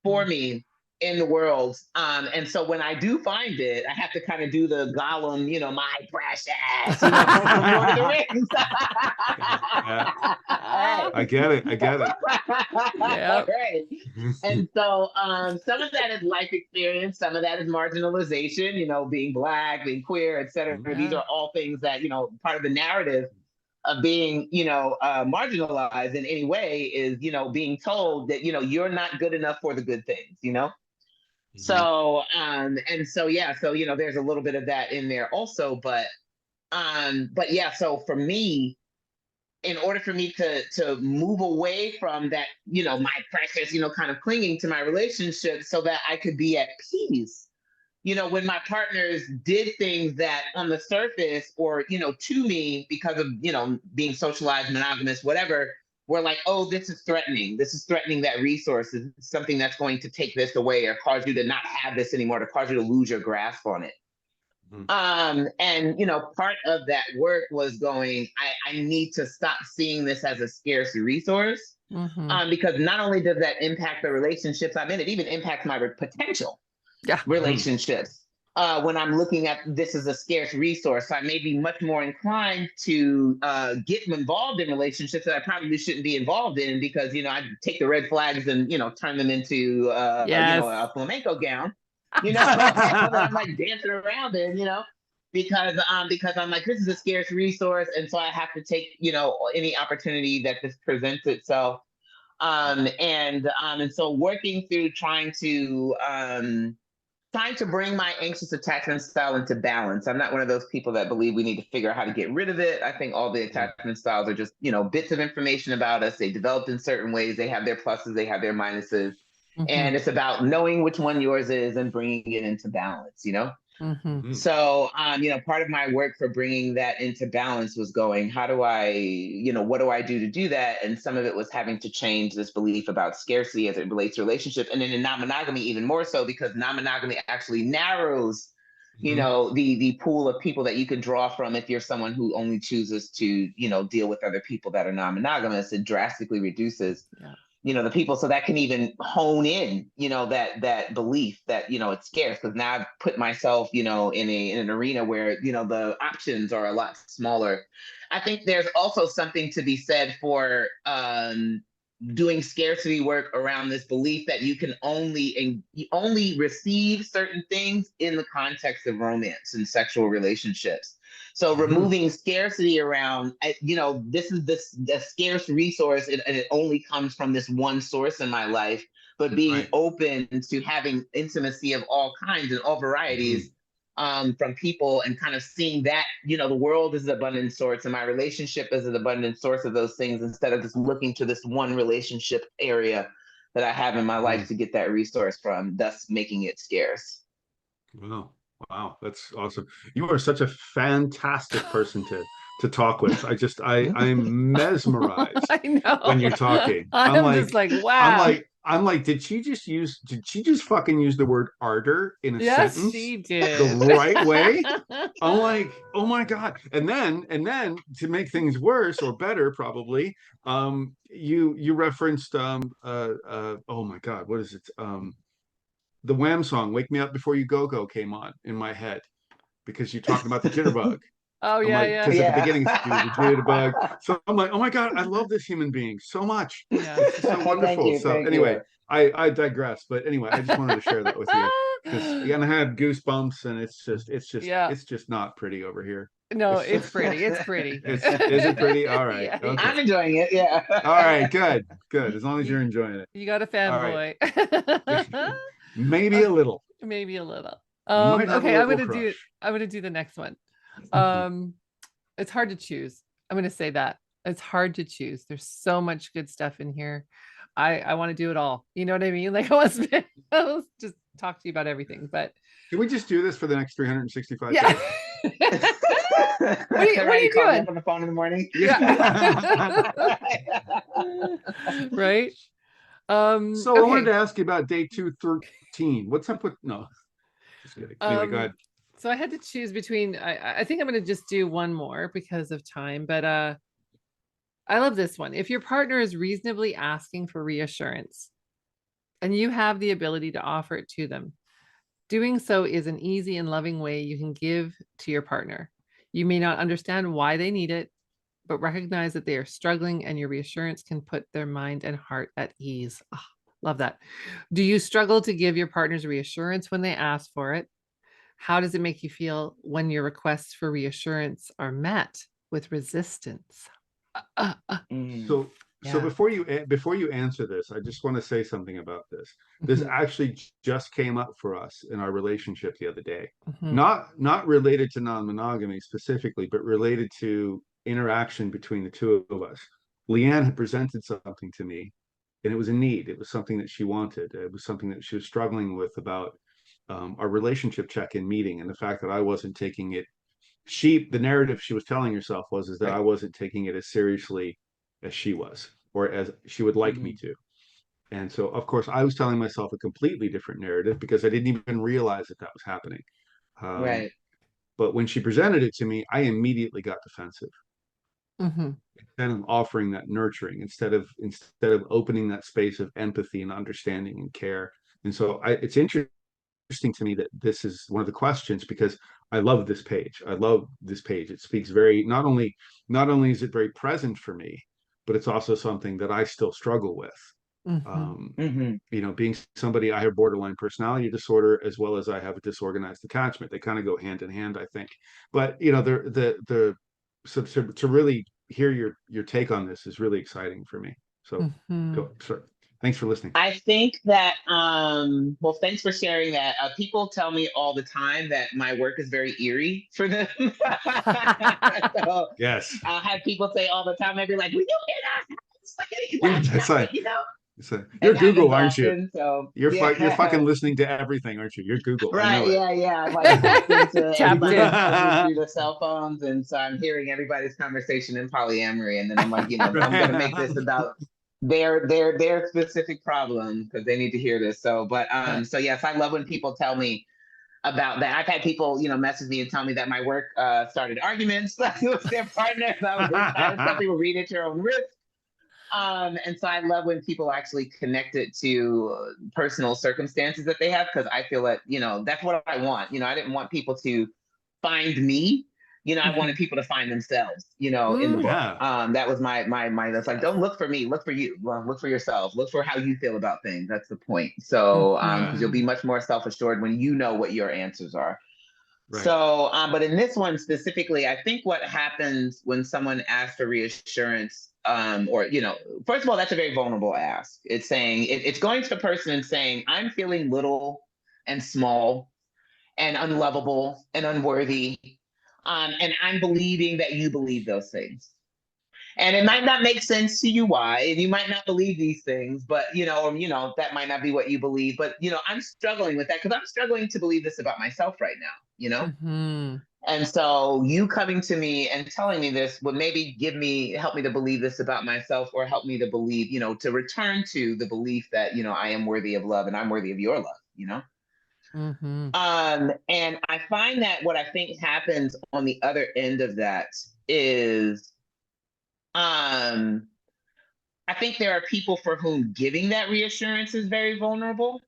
for me in the world. And so when I do find it, I have to kind of do the Gollum, my precious, from Lord of the Rings. Yeah. I get it. Yeah. Right. And so some of that is life experience, some of that is marginalization, being Black, being queer, et cetera. Yeah. These are all things that, part of the narrative of being, marginalized in any way is, being told that, you're not good enough for the good things, So, and so, there's a little bit of that in there also, but yeah, so for me, in order for me to move away from that, my precious, kind of clinging to my relationship so that I could be at peace, when my partners did things that on the surface or, to me because of, being socialized, monogamous, whatever, were like, oh, this is threatening. This is threatening that resource. Is something that's going to take this away or cause you to not have this anymore, to cause you to lose your grasp on it. And, part of that work was going, I need to stop seeing this as a scarce resource, because not only does that impact the relationships I'm in, it even impacts my potential relationships. When I'm looking at this as a scarce resource, I may be much more inclined to get involved in relationships that I probably shouldn't be involved in because, I take the red flags and, turn them into, a flamenco gown. That I'm like dancing around in, because I'm like, this is a scarce resource, and so I have to take, any opportunity that this presents itself. And so working through trying to bring my anxious attachment style into balance. I'm not one of those people that believe we need to figure out how to get rid of it. I think all the attachment styles are just, bits of information about us. They developed in certain ways. They have their pluses, they have their minuses. And it's about knowing which one yours is and bringing it into balance, Mm-hmm. So, part of my work for bringing that into balance was going, how do I, what do I do to do that? And some of it was having to change this belief about scarcity as it relates to relationship. And then in non-monogamy, even more so, because non-monogamy actually narrows, the pool of people that you could draw from if you're someone who only chooses to, deal with other people that are non-monogamous. It drastically reduces the people, so that can even hone in, that belief that, it's scarce, because now I've put myself, in an arena where, the options are a lot smaller. I think there's also something to be said for doing scarcity work around this belief that you can only receive certain things in the context of romance and sexual relationships. So removing scarcity around, this is the scarce resource, and it only comes from this one source in my life, but being open to having intimacy of all kinds and all varieties from people, and kind of seeing that, the world is an abundant source and my relationship is an abundant source of those things, instead of just looking to this one relationship area that I have in my life to get that resource from, thus making it scarce. Wow, that's awesome. You are such a fantastic person to talk with. I'm mesmerized I know. when you're talking. I'm just like, wow. I'm like, did she just fucking use the word ardor in a sentence? She did. The right way? I'm like, oh my God. And then to make things worse or better, probably, you referenced oh my God, what is it? The Wham song, "Wake Me Up Before You Go Go," came on in my head because you talked about the jitterbug. Oh, yeah. Because at the beginning it's do the jitterbug. So I'm like, oh my God, I love this human being so much. Yeah. It's so wonderful. So anyway, I digress. But anyway, I just wanted to share that with you. And I had goosebumps, and it's just not pretty over here. No, it's pretty. It's pretty. Is it pretty? All right. Yeah. Okay. I'm enjoying it. Yeah. All right. Good. As long as you're enjoying it. You got a fanboy. Maybe a little. Maybe a little. Might have a Okay, I'm little gonna do the next one. It's hard to choose. I'm gonna say that. It's hard to choose. There's so much good stuff in here. I want to do it all. You know what I mean? Like, I was just talk to you about everything, but can we just do this for the next 365 yeah. days? What are you doing? On the phone in the morning? Yeah. Right. So I wanted to ask you about day 213. What's up with just kidding. Anyway, go ahead. So I had to choose between, I think I'm going to just do one more because of time, but I love this one. If your partner is reasonably asking for reassurance and you have the ability to offer it to them, doing so is an easy and loving way you can give to your partner. You may not understand why they need it, but recognize that they are struggling, and your reassurance can put their mind and heart at ease. Oh, love that. Do you struggle to give your partners reassurance when they ask for it? How does it make you feel when your requests for reassurance are met with resistance? So before you answer this, I just want to say something about this. This actually just came up for us in our relationship the other day. Not related to non-monogamy specifically, but related to interaction between the two of us. Leanne had presented something to me, and it was a need. It was something that she wanted. It was something that she was struggling with about our relationship check-in meeting, and the fact that I wasn't taking it. The narrative she was telling herself is that I wasn't taking it as seriously as she was, or as she would like me to. And so, of course, I was telling myself a completely different narrative because I didn't even realize that was happening. Right. But when she presented it to me, I immediately got defensive. Instead of offering that nurturing, instead of opening that space of empathy and understanding and care. And so it's interesting to me that this is one of the questions, because I love this page. It speaks very, not only is it very present for me, but it's also something that I still struggle with. Being somebody, I have borderline personality disorder, as well as I have a disorganized attachment. They kind of go hand in hand, I think. But so to really hear your take on this is really exciting for me. So thanks for listening. I think that, well, thanks for sharing that. People tell me all the time that my work is very eerie for them. So, yes. I'll have people say all the time, I'd be like, will you hear that? It's like, that's right. You're and haven't Google, aren't you? gotten. So You're fucking yeah. listening to everything, aren't you? You're Google. I Right, know it. yeah, yeah. I've like tapped into Tapped everybody's in. houses through the cell phones, and so I'm hearing everybody's conversation in polyamory, and then I'm like, I'm gonna make this about their specific problem because they need to hear this. So, but Yeah. so yes, I love when people tell me about that. I've had people, message me and tell me that my work started arguments with their partners. Some people read at your own risk. And so I love when people actually connect it to personal circumstances that they have, because I feel that, that's what I want. I didn't want people to find me. I wanted people to find themselves, in the book. Yeah. That was my that's like, Yes. don't look for me, look for you. Well, look for yourself, look for how you feel about things. That's the point. So, because you'll be much more self-assured when you know what your answers are. Right. So, but in this one specifically, I think what happens when someone asks for reassurance, or, first of all, that's a very vulnerable ask. It's saying, it's going to the person and saying, I'm feeling little and small and unlovable and unworthy. And I'm believing that you believe those things. And it might not make sense to you why, and you might not believe these things, but that might not be what you believe. But I'm struggling with that because I'm struggling to believe this about myself right now. And so you coming to me and telling me this would maybe help me to believe this about myself, or help me to believe, to return to the belief that, I am worthy of love and I'm worthy of your love. And I find that what I think happens on the other end of that is, I think there are people for whom giving that reassurance is very vulnerable,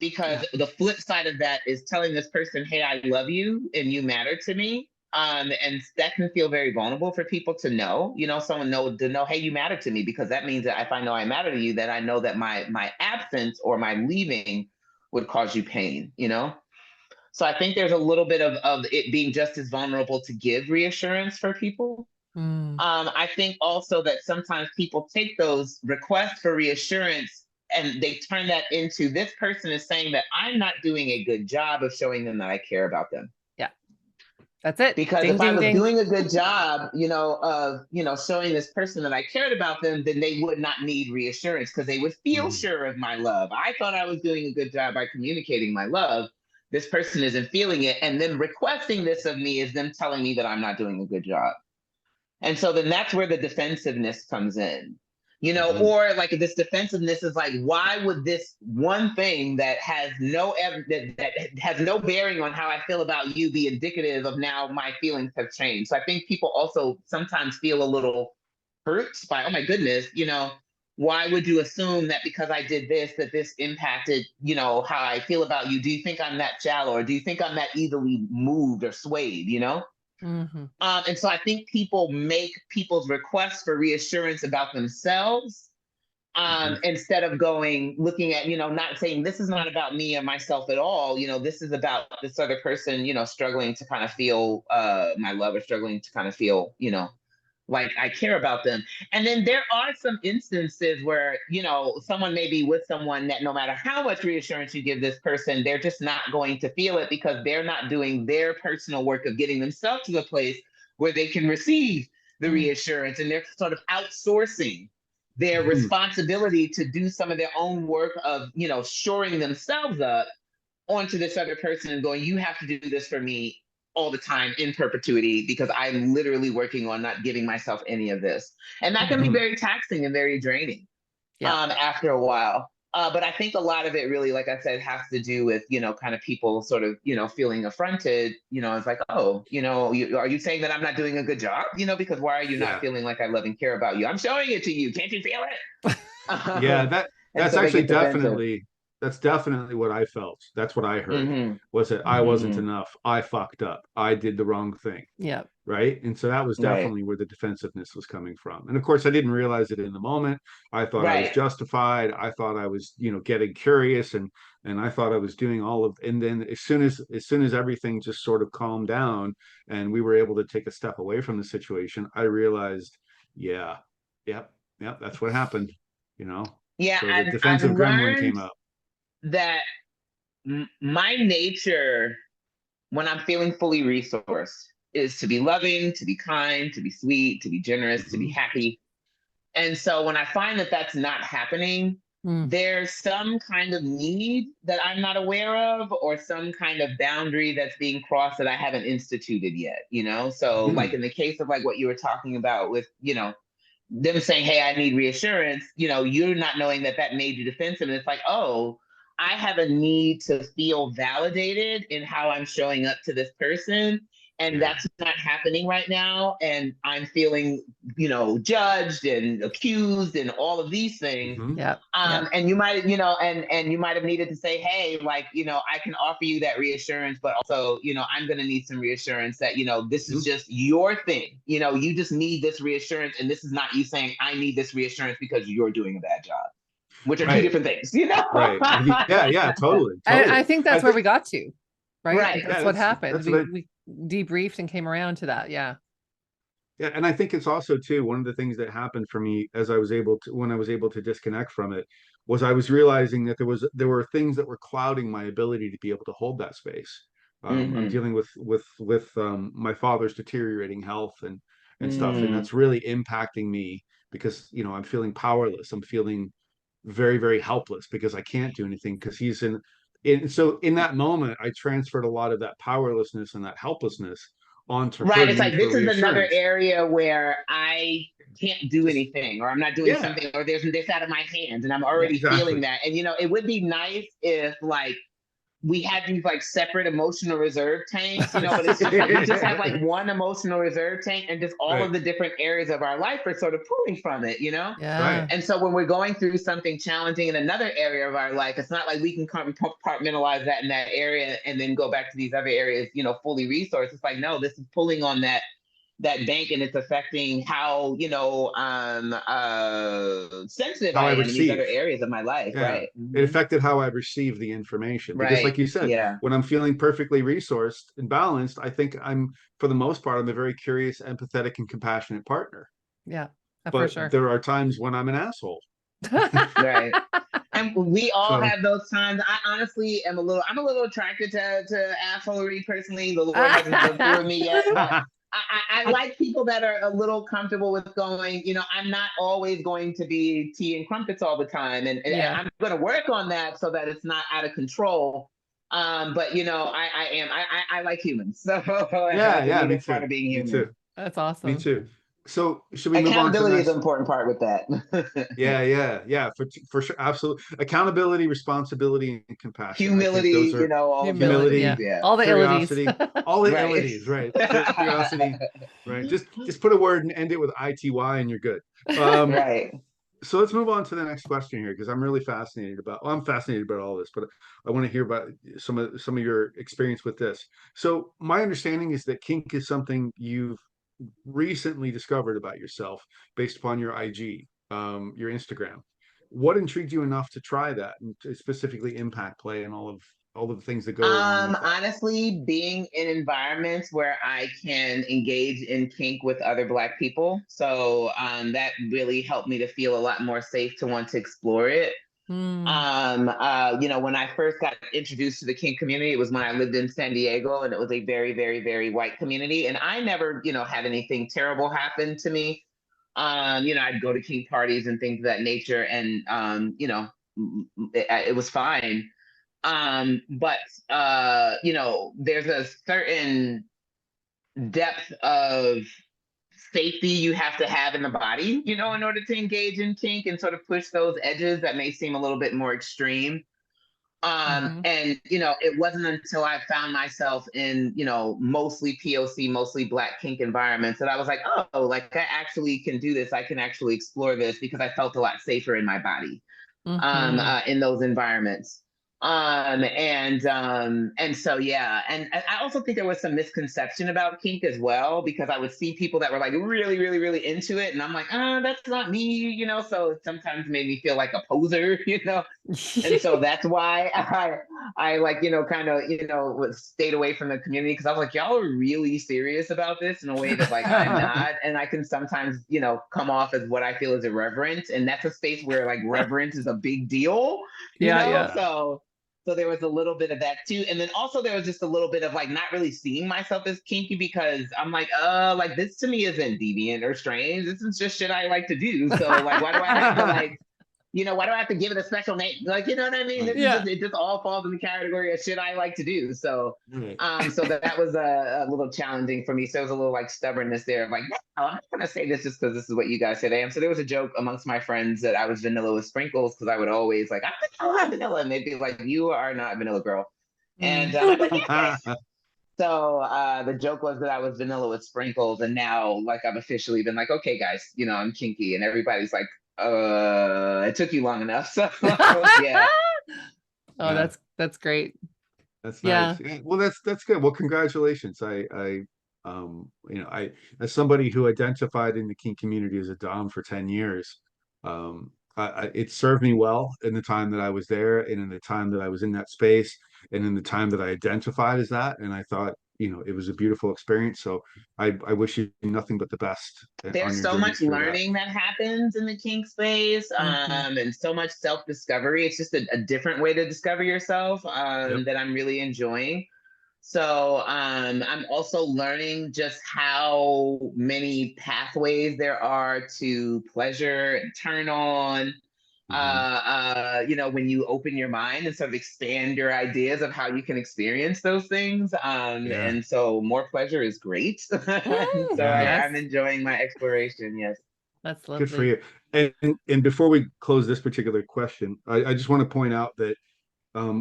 because the flip side of that is telling this person, hey, I love you and you matter to me. And that can feel very vulnerable for people to know, someone to know, hey, you matter to me, because that means that if I know I matter to you, then I know that my absence or my leaving would cause you pain, So I think there's a little bit of it being just as vulnerable to give reassurance for people. I think also that sometimes people take those requests for reassurance and they turn that into, this person is saying that I'm not doing a good job of showing them that I care about them. Yeah. That's it. Because ding, if ding, I was ding. doing a good job, of, showing this person that I cared about them, then they would not need reassurance, because they would feel sure of my love. I thought I was doing a good job by communicating my love. This person isn't feeling it. And then requesting this of me is them telling me that I'm not doing a good job. And so then that's where the defensiveness comes in, or like this defensiveness is like, why would this one thing that has that has no bearing on how I feel about you be indicative of now my feelings have changed? So I think people also sometimes feel a little hurt by, oh my goodness, why would you assume that because I did this, that this impacted, how I feel about you? Do you think I'm that shallow, or do you think I'm that easily moved or swayed, And so I think people make people's requests for reassurance about themselves, instead of looking at, not saying, this is not about me or myself at all. This is about this other person, struggling to kind of feel my love, or struggling to kind of feel, like I care about them. And then there are some instances where, someone may be with someone that no matter how much reassurance you give this person, they're just not going to feel it, because they're not doing their personal work of getting themselves to the place where they can receive the reassurance, and they're sort of outsourcing their responsibility to do some of their own work of, shoring themselves up onto this other person and going, you have to do this for me all the time in perpetuity, because I'm literally working on not giving myself any of this. And that can be very taxing and very draining after a while. But I think a lot of it really, like I said, has to do with, kind of people sort of, feeling affronted, it's like, oh, are you saying that I'm not doing a good job? Because why are you not feeling like I love and care about you? I'm showing it to you. Can't you feel it? Yeah, that's so actually definitely what I felt. That's what I heard, was that I wasn't enough. I fucked up. I did the wrong thing. Yeah. Right. And so that was definitely where the defensiveness was coming from. And of course, I didn't realize it in the moment. I thought I was justified. I thought I was, getting curious, and I thought I was doing all of, and then as soon as everything just sort of calmed down and we were able to take a step away from the situation, I realized, that's what happened. Yeah, So the defensive I've gremlin learned came up. that my nature, when I'm feeling fully resourced, is to be loving, to be kind, to be sweet, to be generous, to be happy. And so when I find that that's not happening, there's some kind of need that I'm not aware of, or some kind of boundary that's being crossed that I haven't instituted yet, you know? So like in the case of like what you were talking about with, you know, them saying, hey, I need reassurance, you know, you're not knowing that that made you defensive. And it's like, oh, I have a need to feel validated in how I'm showing up to this person. And that's not happening right now. And I'm feeling, you know, judged and accused and all of these things. And you might, you know, and you might have needed to say, hey, like, you know, I can offer you that reassurance, but also, you know, I'm going to need some reassurance that, you know, this is just your thing. You know, you just need this reassurance. And this is not you saying, I need this reassurance because you're doing a bad job, which are two different things, you know? Yeah, totally. I think that's where we got to, right? Right. That's what happened. We debriefed and came around to that. Yeah. Yeah, and I think it's also too one of the things that happened for me as I was able to when I was able to disconnect from it was I was realizing that there were things that were clouding my ability to be able to hold that space. I'm dealing with my father's deteriorating health and stuff, and that's really impacting me because you know I'm feeling powerless. I'm feeling very, very helpless because I can't do anything because he's so in that moment I transferred a lot of that powerlessness and that helplessness onto her Right. It's need like, for this is another reassurance. area where I can't do anything, or I'm not doing something, or there's this out of my hands, and I'm already feeling that. And, you know, it would be nice if like we had these like separate emotional reserve tanks, you know, but it's just like we just have like one emotional reserve tank, and just all of the different areas of our life are sort of pulling from it, you know? Yeah. And so when we're going through something challenging in another area of our life, it's not like we can compartmentalize that in that area and then go back to these other areas, you know, fully resourced. It's like, no, this is pulling on that bank, and it's affecting how, you know, sensitive How I I am in these other receive. areas of my life. Yeah. It affected how I receive the information. Because like you said, when I'm feeling perfectly resourced and balanced, I think for the most part, I'm a very curious, empathetic, and compassionate partner. Yeah, for But sure. there are times when I'm an asshole. Right. And we all have those times. I honestly am I'm a little attracted to assholery personally. The Lord hasn't done through me yet, but I like people that are a little comfortable with going, you know, I'm not always going to be tea and crumpets all the time. And I'm going to work on that so that it's not out of control. But you know, I like humans. So Me too. part of being human. Me too. That's awesome. Me too. So should we move on to the accountability next? is an important part with that. Yeah, for sure, absolutely. Accountability, responsibility, and compassion. Humility, I think those are you know, all humility, yeah. All the curiosity, illities. all the illities, right? Curiosity, right? Just put a word and end it with ity, and you're good. Right. So let's move on to the next question here because I'm really fascinated about. Well, I'm fascinated about all this, but I want to hear about some of your experience with this. So my understanding is that kink is something you've recently discovered about yourself based upon your IG, your Instagram. What intrigued you enough to try that and to specifically impact play and all of the things that go along with that? Honestly, being in environments where I can engage in kink with other Black people. So that really helped me to feel a lot more safe to want to explore it. You know, when I first got introduced to the kink community, it was when I lived in San Diego, and it was a very, very, very white community. And I never, you know, had anything terrible happen to me. You know, I'd go to kink parties and things of that nature, and you know, it was fine. But you know, there's a certain depth of safety you have to have in the body, you know, in order to engage in kink and sort of push those edges that may seem a little bit more extreme. And you know, it wasn't until I found myself in, you know, mostly POC, mostly Black kink environments that I was like, oh, like I actually can do this. I can actually explore this, because I felt a lot safer in my body in those environments. And so yeah, and I also think there was some misconception about kink as well, because I would see people that were like really, really, really into it, and I'm like, that's not me, you know. So it sometimes made me feel like a poser, you know. And so that's why I like, you know, kind of, you know, stayed away from the community, because I was like, y'all are really serious about this in a way that like I'm not, and I can sometimes, you know, come off as what I feel is irreverent, and that's a space where like reverence is a big deal, you know. So So there was a little bit of that too. And then also there was just a little bit of like not really seeing myself as kinky because I'm like this to me isn't deviant or strange. This is just shit I like to do. So like, why do I have to like, why do I have to give it a special name? Like, you know what I mean? This is Yeah. just, it just all falls in the category of shit I like to do. So, so that was a little challenging for me. So there was a little like stubbornness there of like, no, I'm not gonna say this just because this is what you guys said I am. So there was a joke amongst my friends that I was vanilla with sprinkles because I would always like, I'm vanilla, and they'd be like, you are not vanilla, girl. And I'm like, yes. So the joke was that I was vanilla with sprinkles, and now like I've officially been like, okay, guys, I'm kinky, and everybody's like, it took you long enough. So yeah. Oh, Yeah. that's great. That's Yeah. nice. Yeah, well, that's good. Well, congratulations. As somebody who identified in the kink community as a dom for 10 years, it served me well in the time that I was there and in the time that I was in that space and in the time that I identified as that. And I thought, it was a beautiful experience. So I wish you nothing but the best on There's your so journey much through that. learning that happens in the kink space, and so much self-discovery. It's just a different way to discover yourself Yep. that I'm really enjoying. So I'm also learning just how many pathways there are to pleasure and turn on. Mhm. When you open your mind and sort of expand your ideas of how you can experience those things. Yeah. And so more pleasure is great. And so Yeah. I'm Yes, enjoying my exploration. Yes. that's Good for lovely. you. And before we close this particular question, I just want to point out that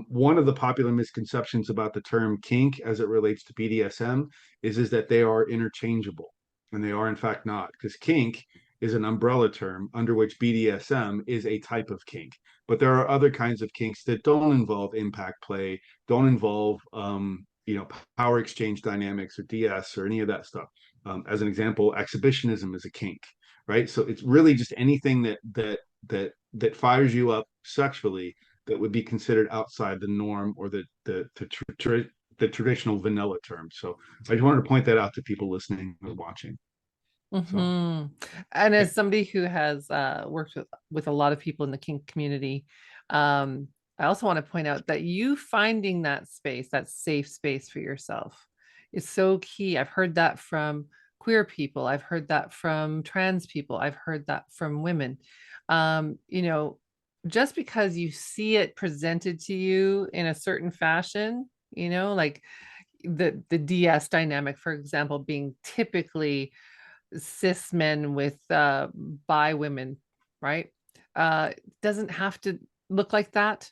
one of the popular misconceptions about the term kink as it relates to BDSM is that they are interchangeable, and they are in fact not, because kink is an umbrella term under which BDSM is a type of kink. But there are other kinds of kinks that don't involve impact play, don't involve power exchange dynamics or DS or any of that stuff. As an example, exhibitionism is a kink, right? So it's really just anything that fires you up sexually that would be considered outside the norm or the traditional vanilla term. So I just wanted to point that out to people listening or watching. So And as somebody who has worked with a lot of people in the kink community, I also want to point out that you finding that space, that safe space for yourself, is so key. I've heard that from queer people. I've heard that from trans people. I've heard that from women. Um, you know, just because you see it presented to you in a certain fashion, like the DS dynamic, for example, being typically cis men with bi women, right? Doesn't have to look like that.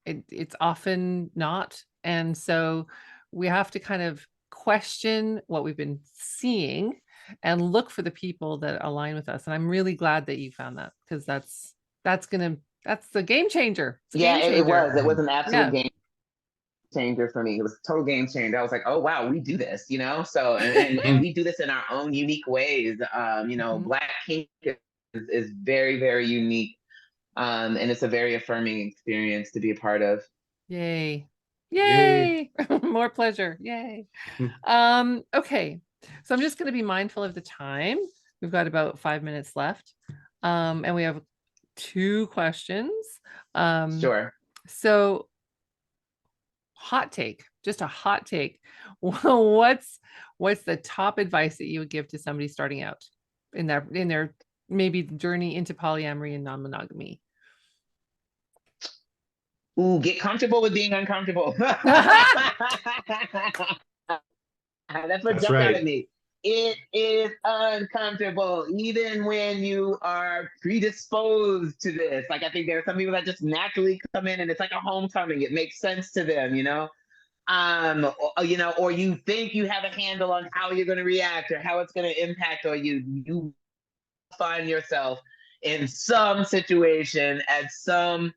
It's often not. And so we have to kind of question what we've been seeing and look for the people that align with us. And I'm really glad that you found that, because that's the game changer. It's a Yeah, game it changer. was. It was an absolute Yeah. game changer for me. It was a total game changer. I was like, oh wow, we do this, So and we do this in our own unique ways. Mhm. Black kink is very, very unique. And it's a very affirming experience to be a part of. Yay. yay. Yay. More pleasure. Yay. Okay. So I'm just going to be mindful of the time. We've got about 5 minutes left. And we have 2 questions. Sure. So hot take, just a hot take. What's the top advice that you would give to somebody starting out in their maybe journey into polyamory and non-monogamy? Ooh, get comfortable with being uncomfortable. That's what That's jumped out at right. me. It is uncomfortable, even when you are predisposed to this. Like, I think there are some people that just naturally come in and it's like a homecoming. It makes sense to them, or you think you have a handle on how you're going to react or how it's going to impact, or you find yourself in some situation at some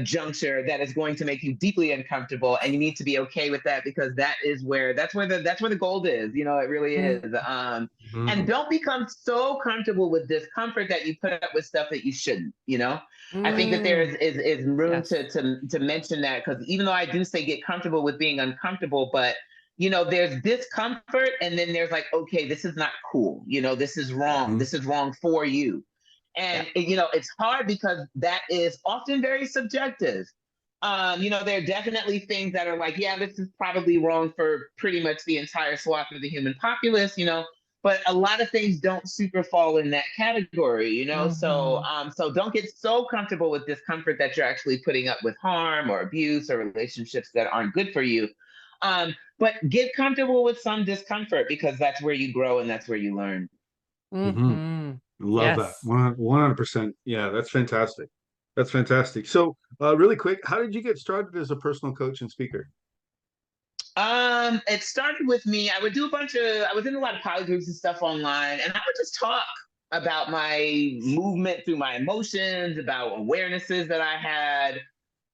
juncture that is going to make you deeply uncomfortable, and you need to be okay with that, because that's where the gold is. It really Mm, is. And Mhm. don't become so comfortable with discomfort that you put up with stuff that you shouldn't. I think that there mm, is room yes. to mention that, because even though I do say get comfortable with being uncomfortable, but there's discomfort, and then there's like, okay, this is not cool. This is wrong. Mhm. This is wrong for you. Yeah. And it's hard because that is often very subjective. There are definitely things that are like, yeah, this is probably wrong for pretty much the entire swath of the human populace, but a lot of things don't super fall in that category. So don't get so comfortable with discomfort that you're actually putting up with harm or abuse or relationships that aren't good for you. But get comfortable with some discomfort, because that's where you grow and that's where you learn. Mm-hmm. Love that. Yes. 100%. Yeah, that's fantastic. That's fantastic. So, really quick, how did you get started as a personal coach and speaker? It started with me. I was in a lot of poly groups and stuff online, and I would just talk about my movement through my emotions, about awarenesses that I had.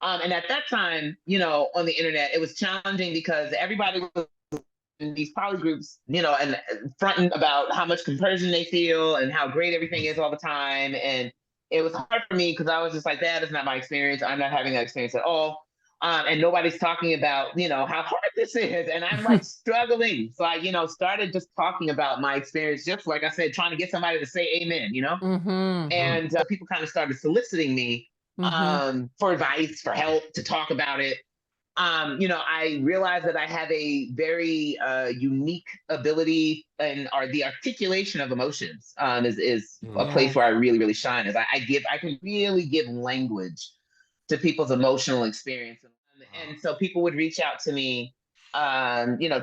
And at that time, on the internet, it was challenging because everybody was in these poly groups, and fronting about how much compersion they feel and how great everything is all the time. And it was hard for me because I was just like, that is not my experience. I'm not having that experience at all. And nobody's talking about, how hard this is. And I'm like struggling. So I, started just talking about my experience, just like I said, trying to get somebody to say amen. Mm-hmm. And people kind of started soliciting me for advice, for help, to talk about it. I realized that I have a very unique ability, or the articulation of emotions is a place where I really, really shine. Is I can really give language to people's emotional experience, and so people would reach out to me,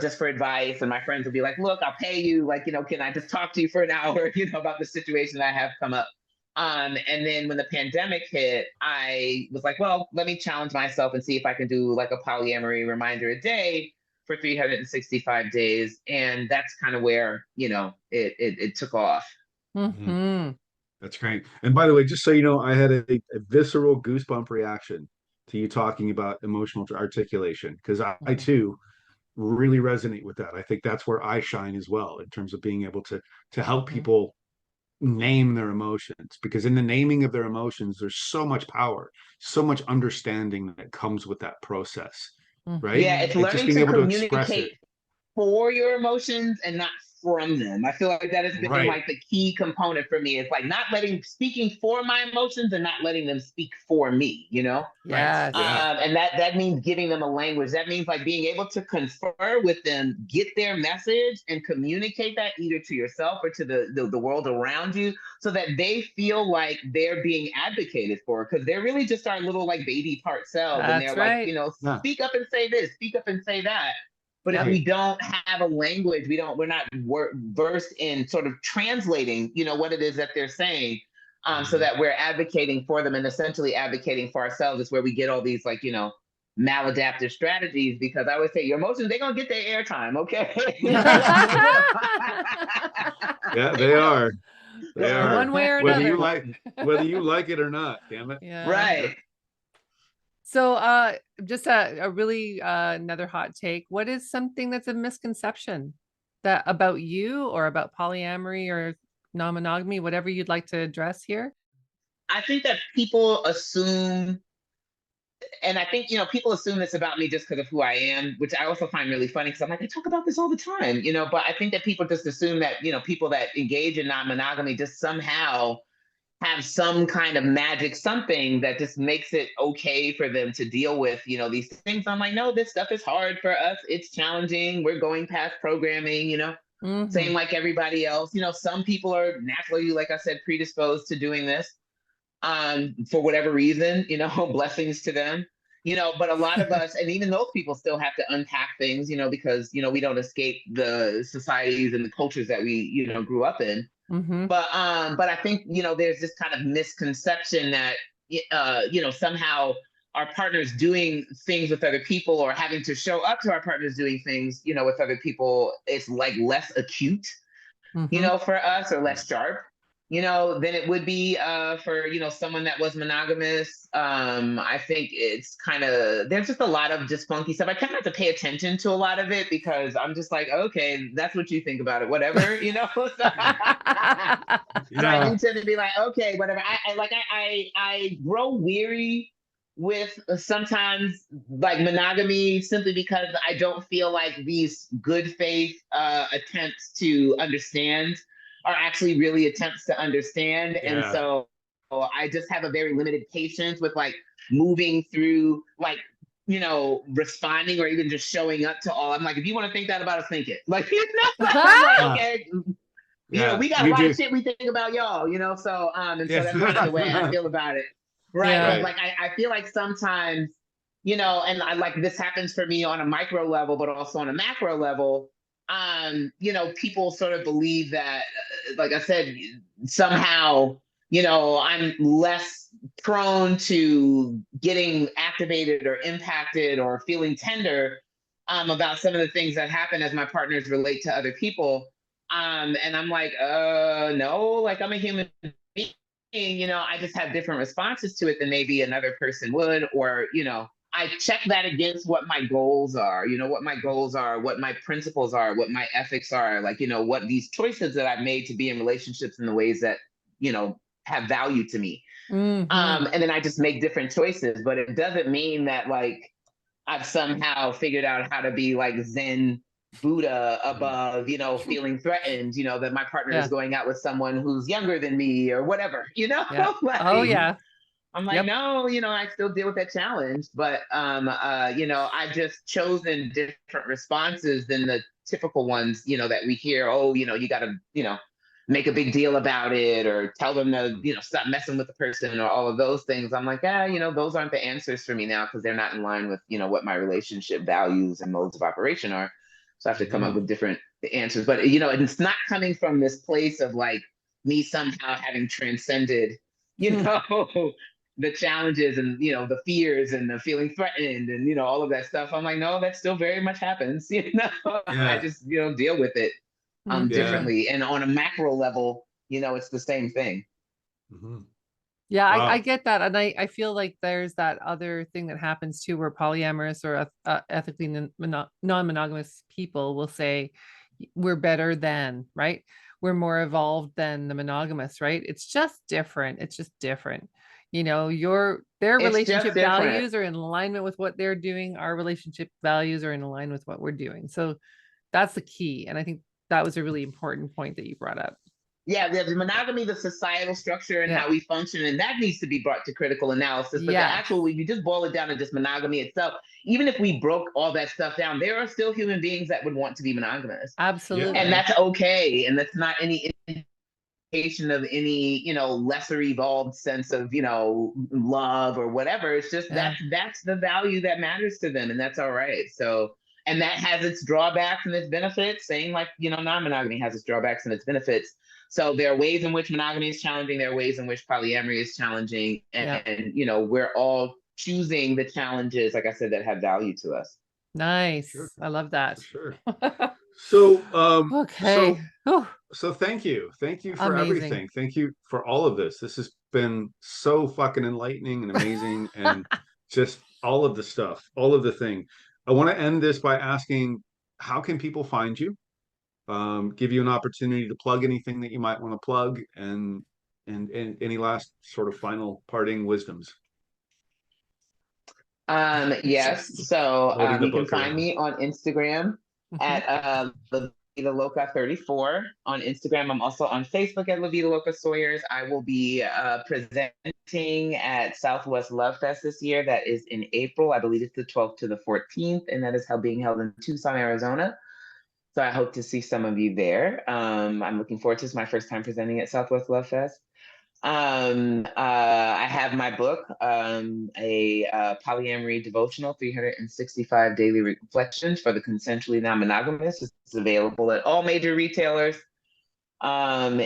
just for advice, and my friends would be like, "Look, I'll pay you. Like, can I just talk to you for an hour, about the situation I have come up." And then when the pandemic hit, I was like, well, let me challenge myself and see if I can do like a polyamory reminder a day for 365 days. And that's kind of where, it took off. Mm-hmm. That's great. And by the way, just so you know, I had a visceral goosebump reaction to you talking about emotional articulation, because I too really resonate with that. I think that's where I shine as well, in terms of being able to help people name their emotions, because in the naming of their emotions, there's so much power, so much understanding that comes with that process, right? Yeah, Mm-hmm. it's It's just learning being to able to express it. communicate for your emotions and not from them. I feel like that has been Right. like the key component for me. It's like not speaking for my emotions and not letting them speak for me. Right. Yes. Yeah. And that means giving them a language. That means like being able to confer with them, get their message, and communicate that either to yourself or to the world around you, so that they feel like they're being advocated for, because they're really just our little like baby part cells, and they're That's like, right. Yeah. speak up and say this, speak up and say that. But if Yep. Right. we don't have a language, we're not versed in sort of translating, what it is that they're saying, so that we're advocating for them and essentially advocating for ourselves, is where we get all these like, maladaptive strategies. Because I always say your emotions, they're gonna get their airtime, okay? They will. Yeah, They they will. are. They One are. way or Whether another. you like whether you like it or not, damn it. Yeah. Right. So just a really another hot take. What is something that's a misconception that about you or about polyamory or non-monogamy, whatever you'd like to address here? I think that people assume, and I think, people assume this about me just because of who I am, which I also find really funny, because I'm like, I talk about this all the time, but I think that people just assume that, people that engage in non-monogamy just somehow have some kind of magic something that just makes it okay for them to deal with, these things. I'm like, no, this stuff is hard for us. It's challenging. We're going past programming. Mm-hmm. Same like everybody else. Some people are naturally, like I said, predisposed to doing this, for whatever reason, blessings to them. But a lot of us, and even those people, still have to unpack things, because, we don't escape the societies and the cultures that we, grew up in. Mm-hmm. But I think, there's this kind of misconception that, somehow our partners doing things with other people, or having to show up to our partners doing things, with other people, it's like less acute, Mm-hmm. for us, or less sharp, than it would be for, someone that was monogamous. I think it's kind of, there's just a lot of just funky stuff. I kind of have to pay attention to a lot of it, because I'm just like, okay, that's what you think about it, whatever. So I Yeah. do tend to be like, okay, whatever. I grow weary with sometimes like monogamy, simply because I don't feel like these good faith attempts to understand are actually really attempts to understand. And Yeah. so I just have a very limited patience with like moving through, like, responding or even just showing up to all. I'm like, if you want to think that about us, think it. Like, I'm like, okay, Yeah, we got a you lot of do. shit we think about y'all, so and so Yes. that's kind of the way I feel about it. Right. Yeah. Because like I feel like sometimes, and I like this happens for me on a micro level, but also on a macro level. People sort of believe that, like I said, somehow, I'm less prone to getting activated or impacted or feeling tender about some of the things that happen as my partners relate to other people. And I'm like, no, like I'm a human being, I just have different responses to it than maybe another person would, or, I check that against what my goals are, what my principles are, what my ethics are, like, what these choices that I've made to be in relationships in the ways that, have value to me. Mm-hmm. And then I just make different choices, but it doesn't mean that like I've somehow figured out how to be like Zen Buddha above, feeling threatened, that my partner is going out with someone who's younger than me or whatever, Yeah. like, Oh yeah. I'm like, no, I still deal with that challenge, but I've just chosen different responses than the typical ones, that we hear. Oh, you got to, make a big deal about it, or tell them to, stop messing with the person, or all of those things. I'm like, those aren't the answers for me now, because they're not in line with, what my relationship values and modes of operation are. So I have to come up with different answers. But it's not coming from this place of like me somehow having transcended, the challenges and the fears and the feeling threatened and all of that stuff. I'm like, no, that still very much happens. I just deal with it differently, and on a macro level, it's the same thing. Yeah, Wow. I get that. And I feel like there's that other thing that happens too, where polyamorous or ethically non-monogamous people will say we're better than, right? We're more evolved than the monogamous, right? It's just different. It's just different. Their relationship values are in alignment with what they're doing. Our relationship values are in alignment with what we're doing. So that's the key. And I think that was a really important point that you brought up. Yeah, the monogamy, the societal structure and how we function, and that needs to be brought to critical analysis. But the actual, when you just boil it down to just monogamy itself, even if we broke all that stuff down, there are still human beings that would want to be monogamous. Absolutely. And that's okay. And that's not any indication of any, lesser evolved sense of, love or whatever. It's just that's the value that matters to them, and that's all right. So, and that has its drawbacks and its benefits, same like, non-monogamy has its drawbacks and its benefits. So there are ways in which monogamy is challenging. There are ways in which polyamory is challenging. And, we're all choosing the challenges, like I said, that have value to us. Nice. Sure. I love that. Sure. So, okay. So thank you. Thank you for Amazing. everything. Thank you for all of this. This has been so fucking enlightening and amazing and just all of the stuff, all of the thing. I want to end this by asking, how can people find you? Give you an opportunity to plug anything that you might want to plug, and any last sort of final parting wisdoms. Yes. So you can find me on Instagram at Lavitaloca 34 on Instagram. I'm also on Facebook at Lavitaloca Sawyers. I will be presenting at Southwest Love Fest this year. That is in April. I believe it's the 12th to the 14th, and that is being held in Tucson, Arizona. So I hope to see some of you there. I'm looking forward to it. It's my first time presenting at Southwest Love Fest. I have my book, a Polyamory Devotional, 365 Daily Reflections for the Consensually Non-Monogamous. It's available at all major retailers. I'm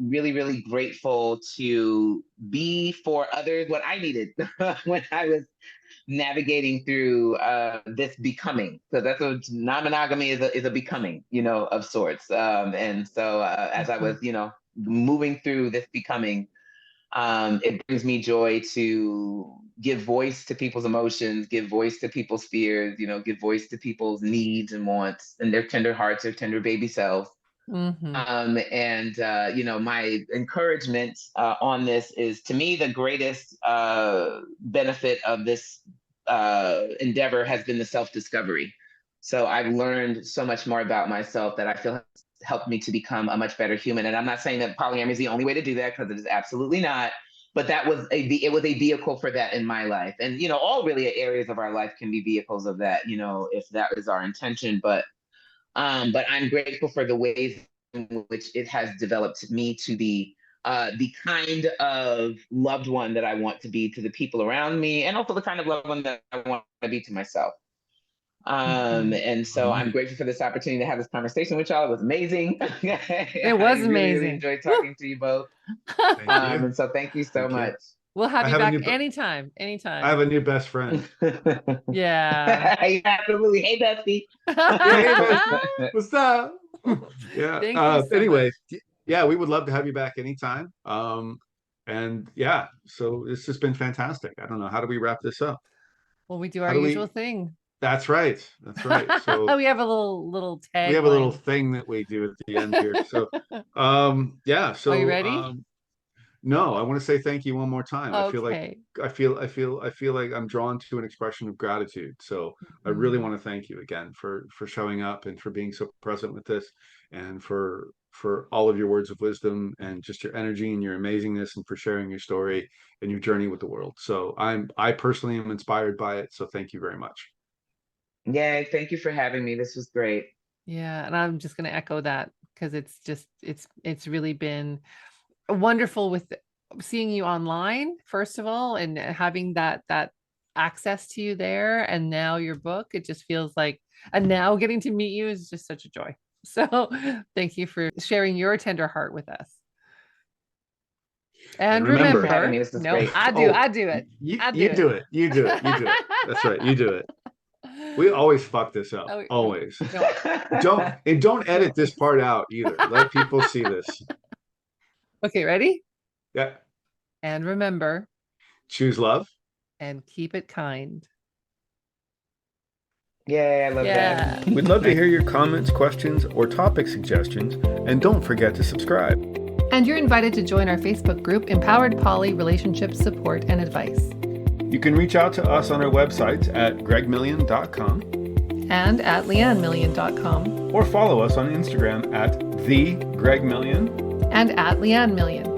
really, really grateful to be for others what I needed when I was navigating through this becoming. So that's what non-monogamy is a becoming, of sorts. And so as I was, moving through this becoming, it brings me joy to give voice to people's emotions, give voice to people's fears, give voice to people's needs and wants and their tender hearts, their tender baby selves. My encouragement on this is, to me, the greatest benefit of this endeavor has been the self-discovery. So I've learned so much more about myself that I feel has helped me to become a much better human. And I'm not saying that polyamory is the only way to do that, because it is absolutely not. but it was a vehicle for that in my life. And, all really areas of our life can be vehicles of that, if that is our intention. But I'm grateful for the ways in which it has developed me to be the kind of loved one that I want to be to the people around me, and also the kind of loved one that I want to be to myself. And so I'm grateful for this opportunity to have this conversation with y'all. It was amazing. It was I amazing. really enjoyed talking to you both. Thank you. And so thank you so much. We'll have I you have a back new be- anytime. I have a new best friend. Yeah. Absolutely. Hey, Bestie. What's up? Yeah. Thank you so Anyway, much. yeah, we would love to have you back anytime. And yeah, so it's just been fantastic. I don't know. How do we wrap this up? Well, we do How our do we- usual thing. That's right. That's right. So We have a little tag. we have a little thing that we do at the end here. So yeah. So Are you ready? no, I want to say thank you one more time. Okay. I feel like I'm drawn to an expression of gratitude. So I really want to thank you again for showing up and for being so present with this, and for all of your words of wisdom and just your energy and your amazingness, and for sharing your story and your journey with the world. So I personally am inspired by it. So thank you very much. Yay, thank you for having me. This was great. Yeah, and I'm just going to echo that, because it's really been wonderful with seeing you online, first of all, and having that access to you there, and now your book. It just feels like, and now getting to meet you is just such a joy. So thank you for sharing your tender heart with us. And remember, having me. This is great. I do it. You do it. You do it. That's right. You do it. We always fuck this up. Always. Don't edit this part out either. Let people see this. Okay, ready? Yeah. And remember, choose love and keep it kind. Yay, I love that. We'd love to hear your comments, questions, or topic suggestions, and don't forget to subscribe. And you're invited to join our Facebook group, Empowered Poly Relationship Support and Advice. You can reach out to us on our websites at gregmillion.com and at leannemillion.com, or follow us on Instagram at @thegregmillion and at leannemillion.